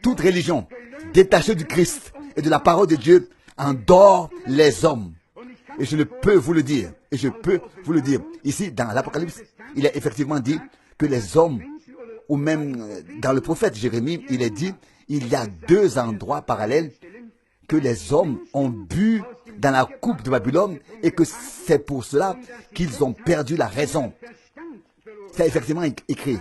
Toute religion détachée du Christ et de la parole de Dieu endort les hommes. Et je ne peux vous le dire, Et je peux vous le dire. Ici, dans l'Apocalypse, il est effectivement dit que les hommes, ou même dans le prophète Jérémie, il est dit, il y a deux endroits parallèles que les hommes ont bu dans la coupe de Babylone et que c'est pour cela qu'ils ont perdu la raison. C'est effectivement écrit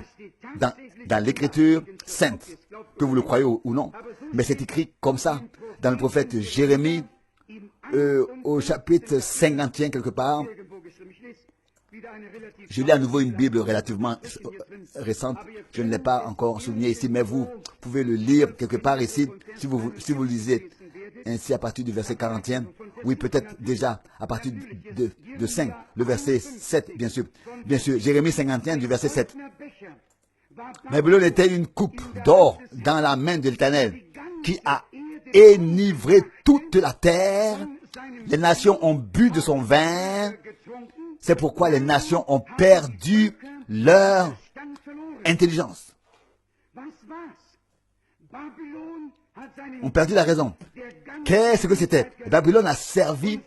dans l'écriture sainte, que vous le croyez ou non, mais c'est écrit comme ça dans le prophète Jérémie, au chapitre 51 quelque part. Je lis à nouveau une Bible relativement récente. Je ne l'ai pas encore souligné ici, mais vous pouvez le lire quelque part ici, si vous lisez ainsi à partir du verset 41. Oui, peut-être déjà à partir de 5, le verset 7, bien sûr. Bien sûr, Jérémie 51 du verset 7. Babylone était une coupe d'or dans la main de l'Éternel qui a enivré toute la terre. Les nations ont bu de son vin. C'est pourquoi les nations ont perdu leur intelligence. Ont perdu la raison. Qu'est-ce que c'était? Babylone a servi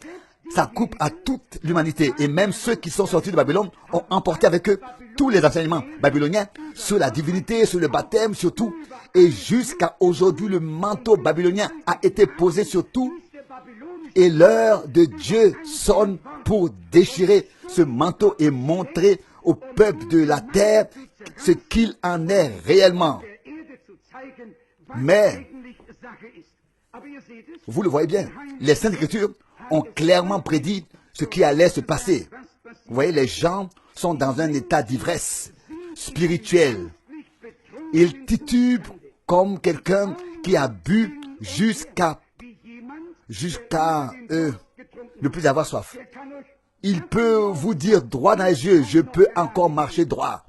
sa coupe à toute l'humanité. Et même ceux qui sont sortis de Babylone ont emporté avec eux tous les enseignements babyloniens sur la divinité, sur le baptême, sur tout. Et jusqu'à aujourd'hui, le manteau babylonien a été posé sur tout. Et l'heure de Dieu sonne pour déchirer ce manteau et montrer au peuple de la terre ce qu'il en est réellement. Mais, vous le voyez bien, les Saintes Écritures ont clairement prédit ce qui allait se passer. Vous voyez, les gens sont dans un état d'ivresse spirituelle. Ils titubent comme quelqu'un qui a bu jusqu'à ne plus avoir soif. Il peut vous dire droit dans les yeux, je peux encore marcher droit.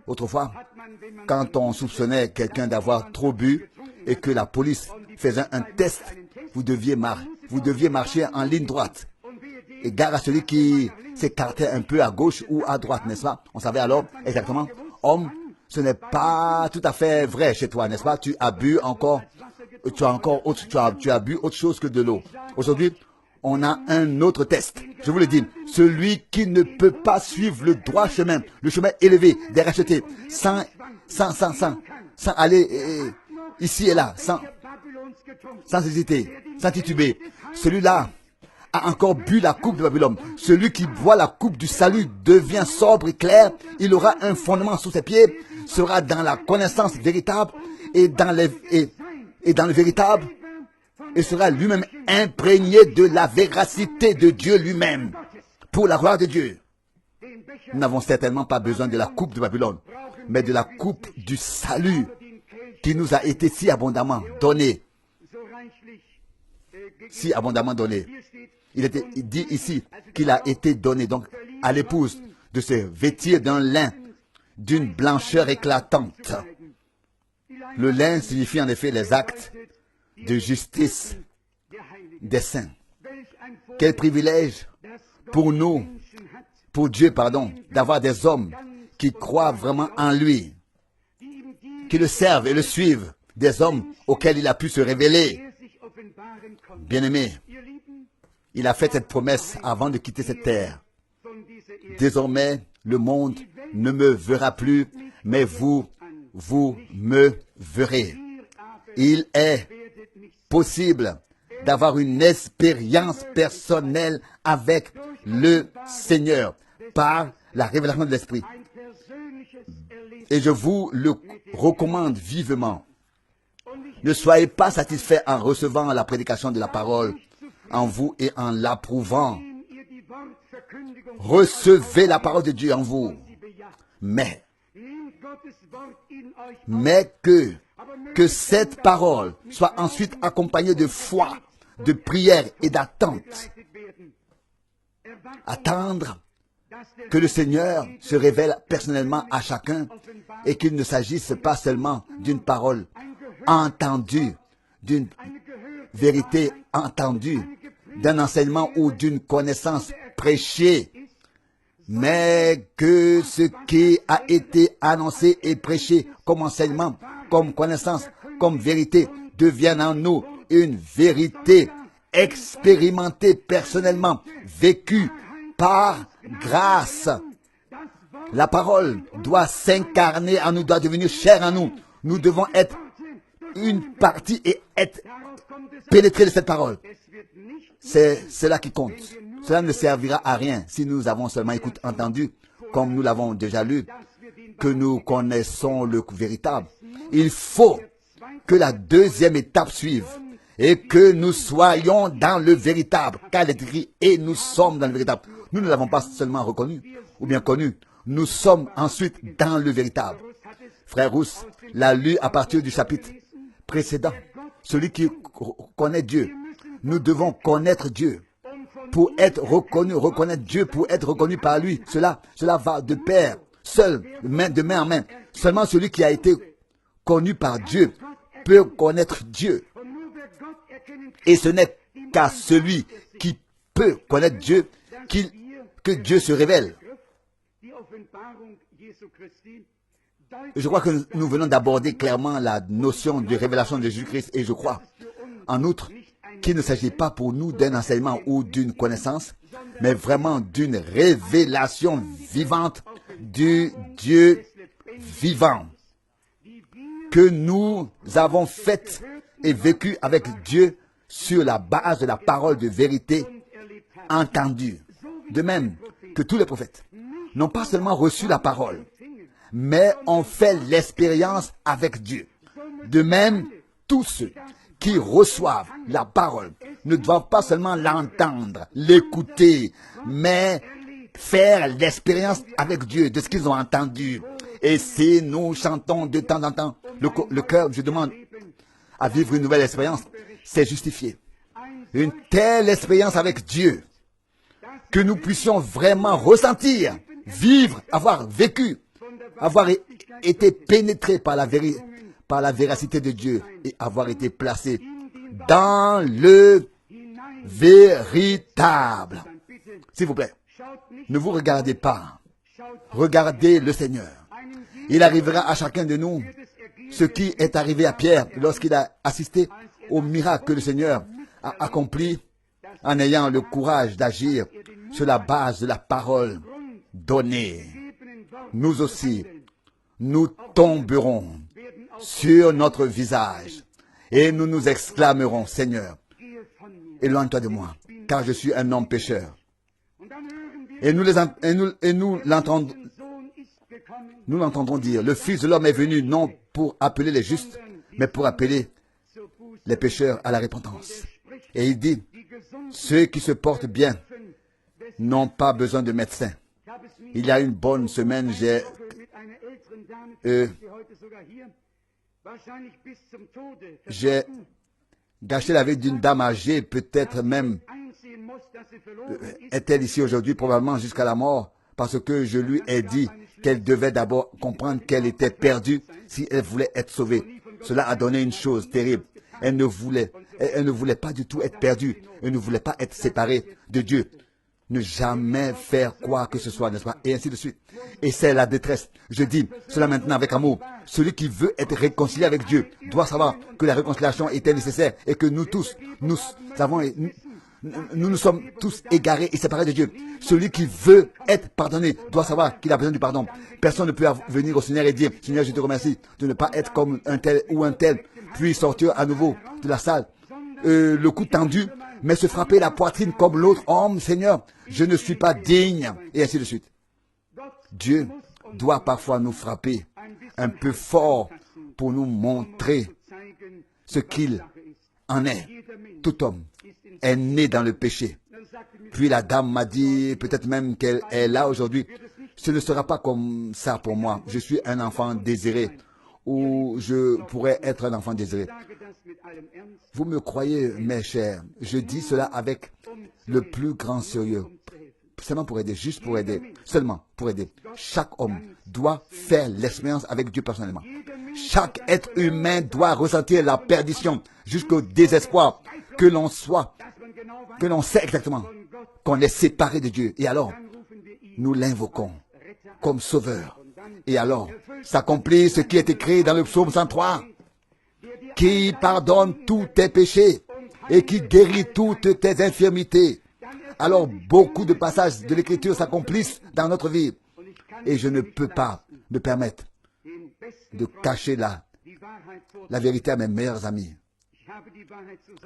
Autrefois, quand on soupçonnait quelqu'un d'avoir trop bu et que la police faisait un test, vous deviez marcher en ligne droite. Et gare à celui qui s'écartait un peu à gauche ou à droite, n'est-ce pas? On savait alors exactement, homme, ce n'est pas tout à fait vrai chez toi, n'est-ce pas? Tu as bu encore, tu as bu autre chose que de l'eau. Aujourd'hui, on a un autre test. Je vous le dis, celui qui ne peut pas suivre le droit chemin, le chemin élevé, des rachetés, sans aller ici et là, sans hésiter, sans tituber. Celui-là a encore bu la coupe de Babylone. Celui qui boit la coupe du salut devient sobre et clair. Il aura un fondement sous ses pieds, sera dans la connaissance véritable et dans le véritable, et sera lui-même imprégné de la véracité de Dieu lui-même, pour la gloire de Dieu. Nous n'avons certainement pas besoin de la coupe de Babylone, mais de la coupe du salut qui nous a été si abondamment donnée. Si abondamment donnée. Il était dit ici qu'il a été donné donc à l'épouse de se vêtir d'un lin d'une blancheur éclatante. Le lin signifie en effet les actes de justice des saints. Quel privilège pour nous, pour Dieu, d'avoir des hommes qui croient vraiment en lui, qui le servent et le suivent, des hommes auxquels il a pu se révéler. Bien-aimés, il a fait cette promesse avant de quitter cette terre. Désormais, le monde ne me verra plus, mais vous me verrez. Il est possible d'avoir une expérience personnelle avec le Seigneur par la révélation de l'Esprit. Et je vous le recommande vivement. Ne soyez pas satisfaits en recevant la prédication de la parole en vous et en l'approuvant. Recevez la parole de Dieu en vous. Mais que cette parole soit ensuite accompagnée de foi, de prière et d'attente. Attendre que le Seigneur se révèle personnellement à chacun et qu'il ne s'agisse pas seulement d'une parole entendue, d'une vérité entendue, d'un enseignement ou d'une connaissance prêchée, mais que ce qui a été annoncé et prêché comme enseignement, comme connaissance, comme vérité, devienne en nous une vérité expérimentée personnellement, vécue par grâce. La parole doit s'incarner en nous, doit devenir chair en nous. Nous devons être une partie et être pénétrés de cette parole. C'est cela qui compte. Cela ne servira à rien si nous avons seulement entendu, comme nous l'avons déjà lu, que nous connaissons le véritable. Il faut que la deuxième étape suive et que nous soyons dans le véritable. Car il est écrit, et nous sommes dans le véritable. Nous ne l'avons pas seulement reconnu ou bien connu. Nous sommes ensuite dans le véritable. Frère Rousse l'a lu à partir du chapitre précédent. Celui qui connaît Dieu. Nous devons connaître Dieu pour être reconnu, reconnaître Dieu pour être reconnu par lui. Cela va de pair, seul, de main en main. Seulement celui qui a été connu par Dieu peut connaître Dieu. Et ce n'est qu'à celui qui peut connaître Dieu que Dieu se révèle. Je crois que nous venons d'aborder clairement la notion de révélation de Jésus-Christ et je crois, en outre, qu'il ne s'agit pas pour nous d'un enseignement ou d'une connaissance, mais vraiment d'une révélation vivante du Dieu vivant que nous avons faite et vécu avec Dieu sur la base de la parole de vérité entendue. De même que tous les prophètes n'ont pas seulement reçu la parole, mais ont fait l'expérience avec Dieu. De même, tous ceux qui reçoivent la parole ne doivent pas seulement l'entendre, l'écouter, mais faire l'expérience avec Dieu de ce qu'ils ont entendu. Et si nous chantons de temps en temps, le cœur, je demande à vivre une nouvelle expérience, c'est justifié. Une telle expérience avec Dieu, que nous puissions vraiment ressentir, vivre, avoir vécu, avoir été pénétré par la véracité de Dieu et avoir été placé dans le véritable. S'il vous plaît, ne vous regardez pas. Regardez le Seigneur. Il arrivera à chacun de nous ce qui est arrivé à Pierre lorsqu'il a assisté au miracle que le Seigneur a accompli en ayant le courage d'agir sur la base de la parole donnée. Nous aussi, nous tomberons sur notre visage et nous nous exclamerons, Seigneur, éloigne-toi de moi, car je suis un homme pécheur. Et nous l'entendrons dire, le Fils de l'homme est venu non pour appeler les justes, mais pour appeler les pécheurs à la repentance. Et il dit, ceux qui se portent bien n'ont pas besoin de médecin. Il y a une bonne semaine, j'ai gâché la vie d'une dame âgée, peut-être même est-elle ici aujourd'hui, probablement jusqu'à la mort, parce que je lui ai dit qu'elle devait d'abord comprendre qu'elle était perdue si elle voulait être sauvée. Cela a donné une chose terrible. Elle ne voulait pas du tout être perdue. Elle ne voulait pas être séparée de Dieu. Ne jamais faire quoi que ce soit, n'est-ce pas? Et ainsi de suite. Et c'est la détresse. Je dis cela maintenant avec amour. Celui qui veut être réconcilié avec Dieu doit savoir que la réconciliation était nécessaire et que nous tous, nous nous sommes tous égarés et séparés de Dieu. Celui qui veut être pardonné doit savoir qu'il a besoin du pardon. Personne ne peut venir au Seigneur et dire, Seigneur, je te remercie de ne pas être comme un tel ou un tel, puis sortir à nouveau de la salle, le cou tendu, mais se frapper la poitrine comme l'autre homme, Seigneur, je ne suis pas digne, et ainsi de suite. Dieu doit parfois nous frapper un peu fort pour nous montrer ce qu'il en est. Tout homme est né dans le péché. Puis la dame m'a dit, peut-être même qu'elle est là aujourd'hui, ce ne sera pas comme ça pour moi. Je suis un enfant désiré, ou je pourrais être un enfant désiré. Vous me croyez, mes chers, je dis cela avec le plus grand sérieux. Seulement pour aider, juste pour aider, seulement pour aider. Chaque homme doit faire l'expérience avec Dieu personnellement. Chaque être humain doit ressentir la perdition jusqu'au désespoir, que l'on sait exactement qu'on est séparé de Dieu. Et alors, nous l'invoquons comme sauveur. Et alors, s'accomplit ce qui est écrit dans le psaume 103, qui pardonne tous tes péchés et qui guérit toutes tes infirmités. alors beaucoup de passages de l'Écriture s'accomplissent dans notre vie. Et je ne peux pas me permettre de cacher la vérité à mes meilleurs amis.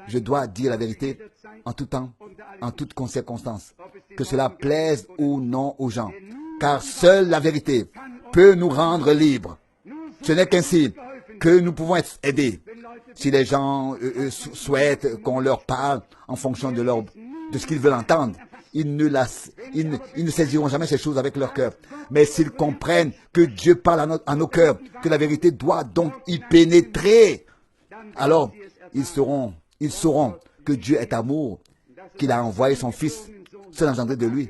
Je dois dire la vérité en tout temps, en toutes circonstances, que cela plaise ou non aux gens. Car seule la vérité peut nous rendre libres. Ce n'est qu'ainsi que nous pouvons être aidés. Si les gens souhaitent qu'on leur parle en fonction de ce qu'ils veulent entendre, ils ne saisiront jamais ces choses avec leur cœur. Mais s'ils comprennent que Dieu parle à nos cœurs, que la vérité doit donc y pénétrer, alors ils sauront que Dieu est amour, qu'il a envoyé son Fils, seul engendré de lui.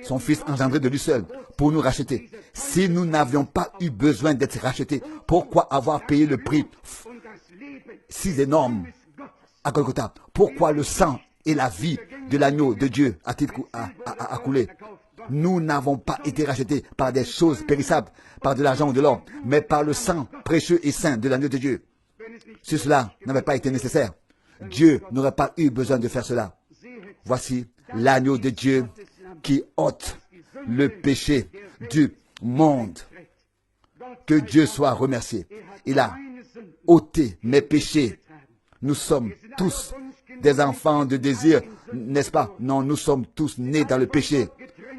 Son Fils engendré de lui seul, pour nous racheter. Si nous n'avions pas eu besoin d'être rachetés, pourquoi avoir payé le prix si énorme à Golgotha? Pourquoi le sang et la vie de l'agneau de Dieu a-t-il coulé? Nous n'avons pas été rachetés par des choses périssables, par de l'argent ou de l'or, mais par le sang précieux et saint de l'agneau de Dieu. Si cela n'avait pas été nécessaire, Dieu n'aurait pas eu besoin de faire cela. Voici l'agneau de Dieu qui ôte le péché du monde. Que Dieu soit remercié. Il a ôté mes péchés. Nous sommes tous des enfants de désir, n'est-ce pas? Non, nous sommes tous nés dans le péché.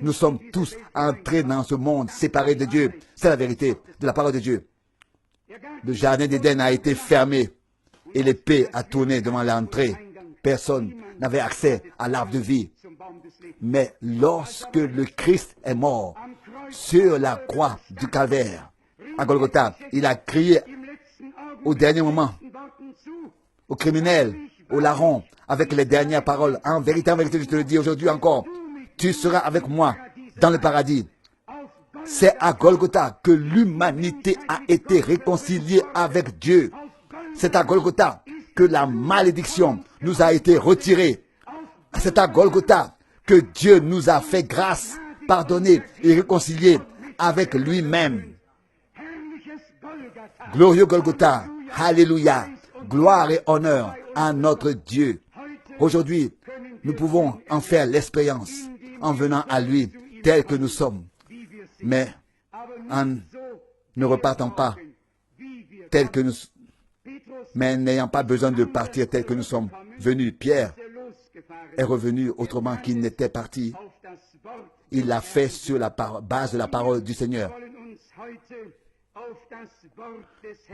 Nous sommes tous entrés dans ce monde séparé de Dieu. C'est la vérité de la parole de Dieu. Le jardin d'Éden a été fermé et l'épée a tourné devant l'entrée. Personne n'avait accès à l'arbre de vie. Mais lorsque le Christ est mort sur la croix du calvaire, à Golgotha, il a crié au dernier moment aux criminels, aux larrons, avec les dernières paroles. En vérité, je te le dis aujourd'hui encore, tu seras avec moi dans le paradis. C'est à Golgotha que l'humanité a été réconciliée avec Dieu. C'est à Golgotha que la malédiction nous a été retirée. C'est à Golgotha que Dieu nous a fait grâce, pardonné et réconcilié avec lui-même. Glorieux Golgotha, alléluia, gloire et honneur à notre Dieu. Aujourd'hui, nous pouvons en faire l'expérience en venant à lui tel que nous sommes, mais en ne repartant pas tel que nous, mais n'ayant pas besoin de partir tel que nous sommes venus. Pierre est revenu autrement qu'il n'était parti. Il l'a fait sur la base de la parole du Seigneur.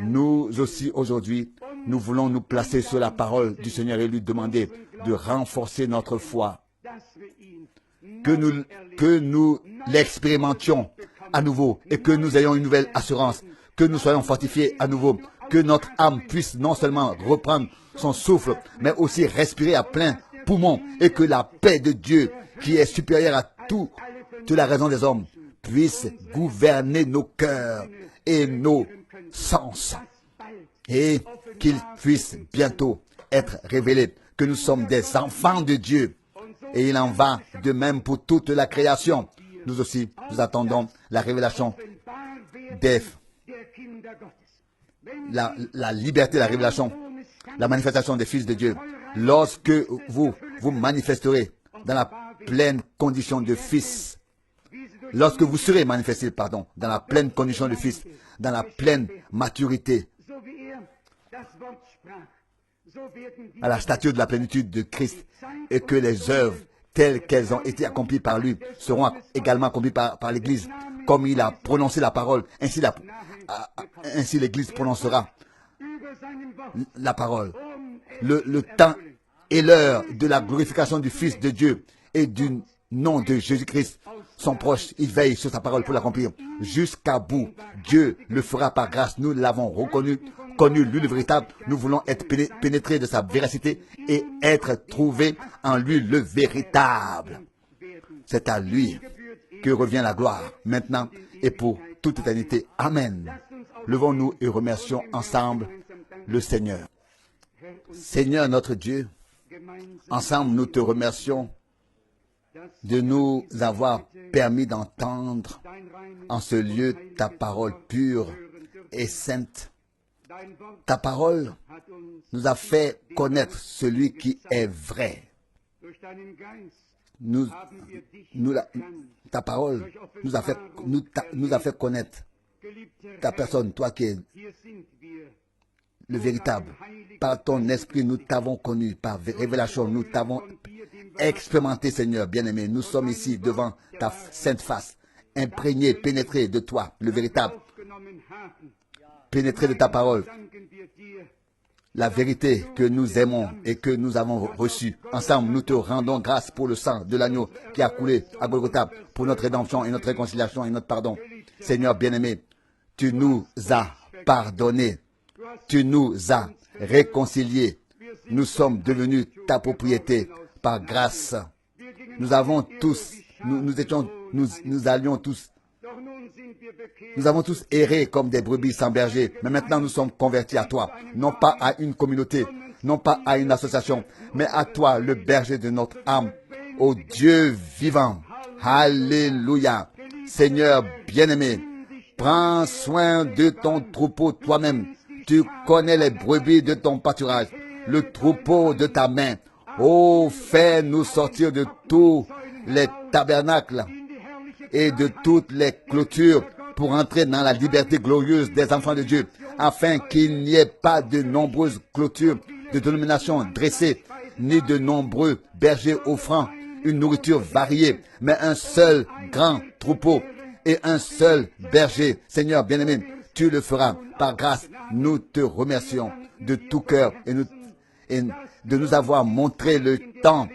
Nous aussi aujourd'hui, nous voulons nous placer sur la parole du Seigneur et lui demander de renforcer notre foi. Que nous l'expérimentions à nouveau et que nous ayons une nouvelle assurance, que nous soyons fortifiés à nouveau, que notre âme puisse non seulement reprendre son souffle, mais aussi respirer à plein poumon et que la paix de Dieu, qui est supérieure à toute la raison des hommes, puisse gouverner nos cœurs et nos sens et qu'il puisse bientôt être révélé que nous sommes des enfants de Dieu. Et il en va de même pour toute la création. Nous aussi, nous attendons la révélation la liberté, la révélation, la manifestation des fils de Dieu. Lorsque vous manifesterez dans la pleine condition de fils, lorsque vous serez manifesté, dans la pleine condition de fils, dans la pleine maturité, à la stature de la plénitude de Christ, et que les œuvres telles qu'elles ont été accomplies par lui seront également accomplies par l'Église. Comme il a prononcé la parole, ainsi l'Église prononcera la parole. Le temps et l'heure de la glorification du Fils de Dieu et du nom de Jésus-Christ sont proches. Il veille sur sa parole pour l'accomplir jusqu'à bout. Dieu le fera par grâce. Nous l'avons reconnu, connu lui le véritable. Nous voulons être pénétrés de sa véracité et être trouvés en lui le véritable. C'est à lui que revient la gloire, maintenant et pour toute éternité. Amen. Levons-nous et remercions ensemble le Seigneur. Seigneur notre Dieu, ensemble nous te remercions de nous avoir permis d'entendre en ce lieu ta parole pure et sainte. Ta parole nous a fait connaître celui qui est vrai. Ta parole nous a fait connaître ta personne, toi qui es le véritable. Par ton esprit, nous t'avons connu. Par révélation, nous t'avons expérimenté, Seigneur bien-aimé. Nous sommes ici devant ta sainte face, imprégnés, pénétrés de toi, le véritable. Pénétrés de ta parole. La vérité que nous aimons et que nous avons reçue. Ensemble, nous te rendons grâce pour le sang de l'agneau qui a coulé à Golgotha, pour notre rédemption et notre réconciliation et notre pardon. Seigneur bien-aimé, tu nous as pardonné. Tu nous as réconciliés. Nous sommes devenus ta propriété par grâce. Nous avons tous, nous allions tous, nous avons tous erré comme des brebis sans berger. Mais maintenant nous sommes convertis à toi. Non pas à une communauté, non pas à une association, mais à toi, le berger de notre âme, au Dieu vivant. Alléluia. Seigneur bien-aimé, prends soin de ton troupeau toi-même. Tu connais les brebis de ton pâturage, le troupeau de ta main. Oh, fais-nous sortir de tous les tabernacles et de toutes les clôtures pour entrer dans la liberté glorieuse des enfants de Dieu, afin qu'il n'y ait pas de nombreuses clôtures de dénominations dressées, ni de nombreux bergers offrant une nourriture variée, mais un seul grand troupeau et un seul berger. Seigneur bien-aimé, tu le feras par grâce. Nous te remercions de tout cœur et de nous avoir montré le temps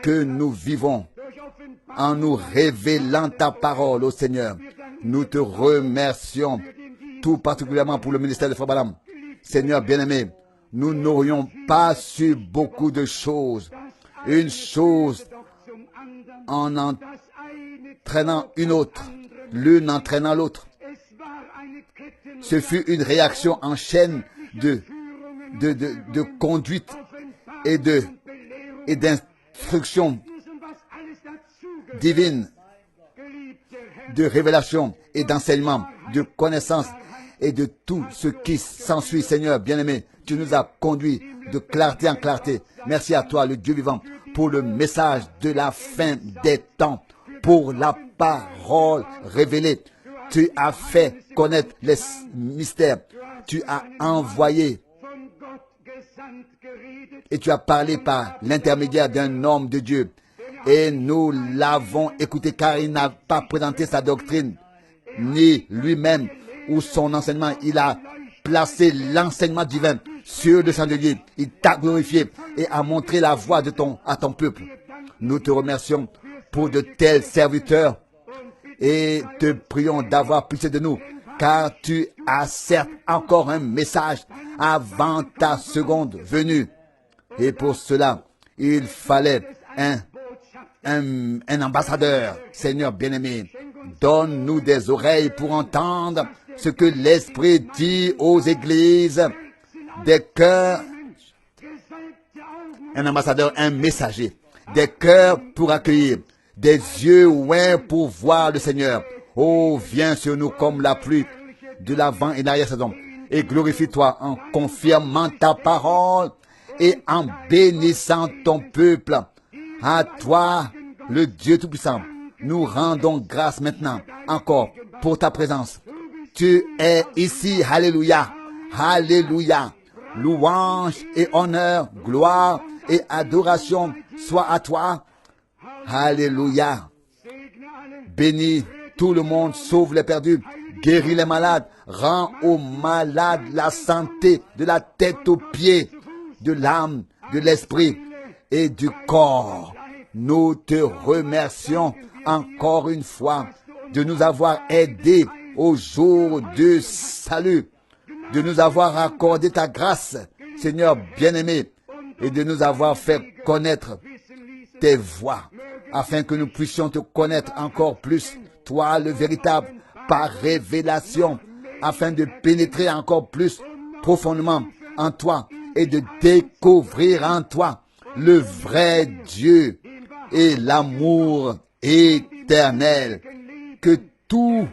que nous vivons en nous révélant ta parole, ô Seigneur. Nous te remercions tout particulièrement pour le ministère de Frère Branham. Seigneur bien-aimé, nous n'aurions pas su beaucoup de choses. Une chose en entraînant une autre, l'une entraînant l'autre. Ce fut une réaction en chaîne de conduite et d'instruction divine, de révélation et d'enseignement, de connaissance et de tout ce qui s'ensuit. Seigneur bien-aimé, tu nous as conduits de clarté en clarté. Merci à toi, le Dieu vivant, pour le message de la fin des temps, pour la parole révélée. Tu as fait connaître les mystères. Tu as envoyé et tu as parlé par l'intermédiaire d'un homme de Dieu. Et nous l'avons écouté car il n'a pas présenté sa doctrine, ni lui-même ou son enseignement. Il a placé l'enseignement divin sur le chandelier. Il t'a glorifié et a montré la voie à ton peuple. Nous te remercions pour de tels serviteurs et te prions d'avoir pitié de nous, car tu as certes encore un message avant ta seconde venue. Et pour cela, il fallait un ambassadeur. Seigneur bien-aimé, donne-nous des oreilles pour entendre ce que l'Esprit dit aux églises, des cœurs, un ambassadeur, un messager, des cœurs pour accueillir, des yeux ouverts pour voir le Seigneur. Oh, viens sur nous comme la pluie de l'avant et l'arrière-saison, et glorifie-toi en confirmant ta parole et en bénissant ton peuple. À toi, le Dieu Tout-Puissant, nous rendons grâce maintenant encore pour ta présence. Tu es ici, alléluia, alléluia. Louange et honneur, gloire et adoration soient à toi. Alléluia. Bénis tout le monde, sauve les perdus, guéris les malades, rends aux malades la santé de la tête aux pieds, de l'âme, de l'esprit et du corps. Nous te remercions encore une fois de nous avoir aidés au jour du salut, de nous avoir accordé ta grâce, Seigneur bien-aimé, et de nous avoir fait connaître tes voies, afin que nous puissions te connaître encore plus, toi le véritable, par révélation, afin de pénétrer encore plus profondément en toi et de découvrir en toi le vrai Dieu et l'amour éternel. Que tout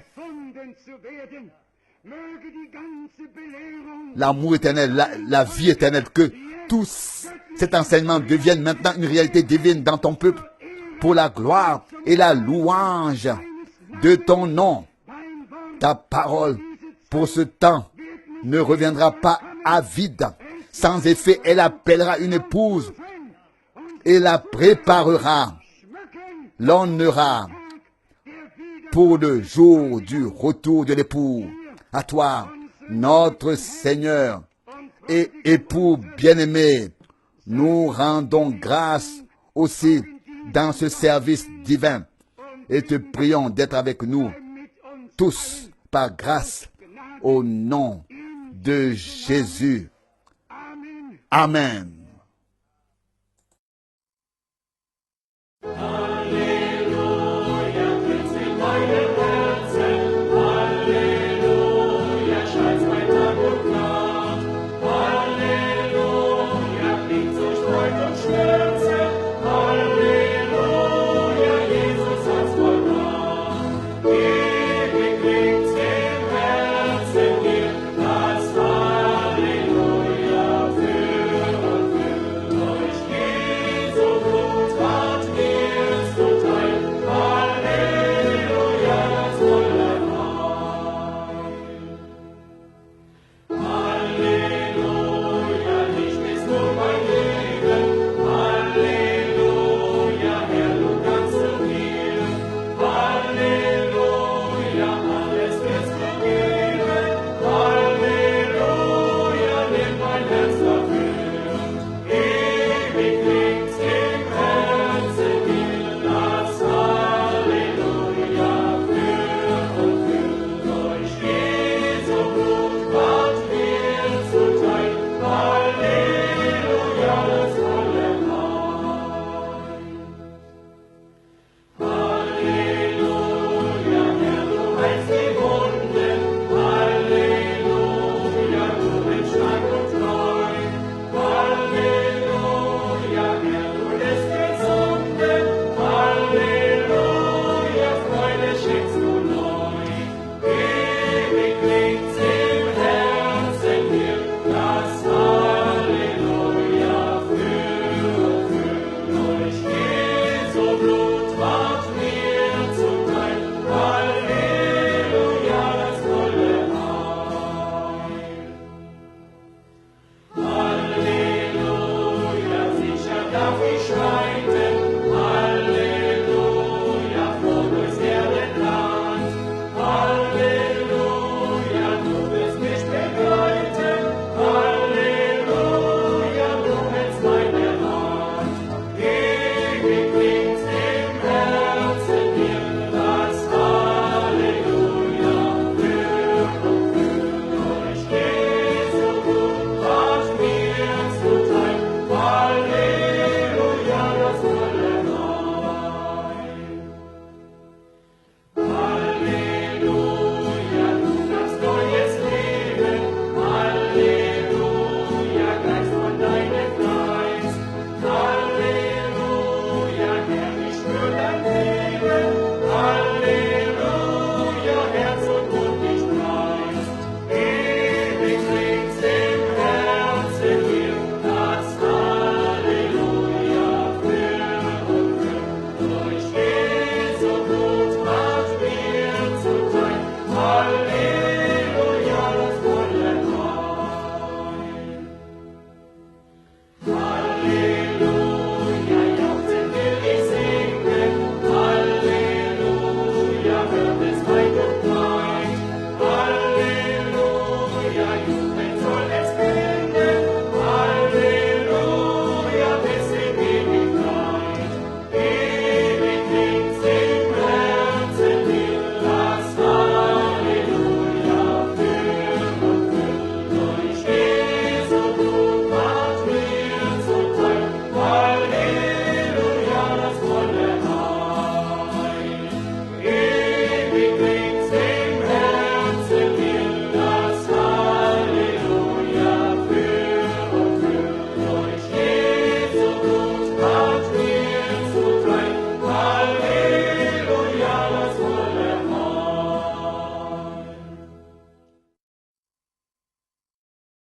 l'amour éternel, la vie éternelle, que tout cet enseignement devienne maintenant une réalité divine dans ton peuple pour la gloire et la louange de ton nom. Ta parole pour ce temps ne reviendra pas à vide. Sans effet, elle appellera une épouse et la préparera, l'honnera pour le jour du retour de l'époux. À toi, notre Seigneur et époux bien-aimé, nous rendons grâce aussi dans ce service divin et te prions d'être avec nous tous par grâce au nom de Jésus. Amen.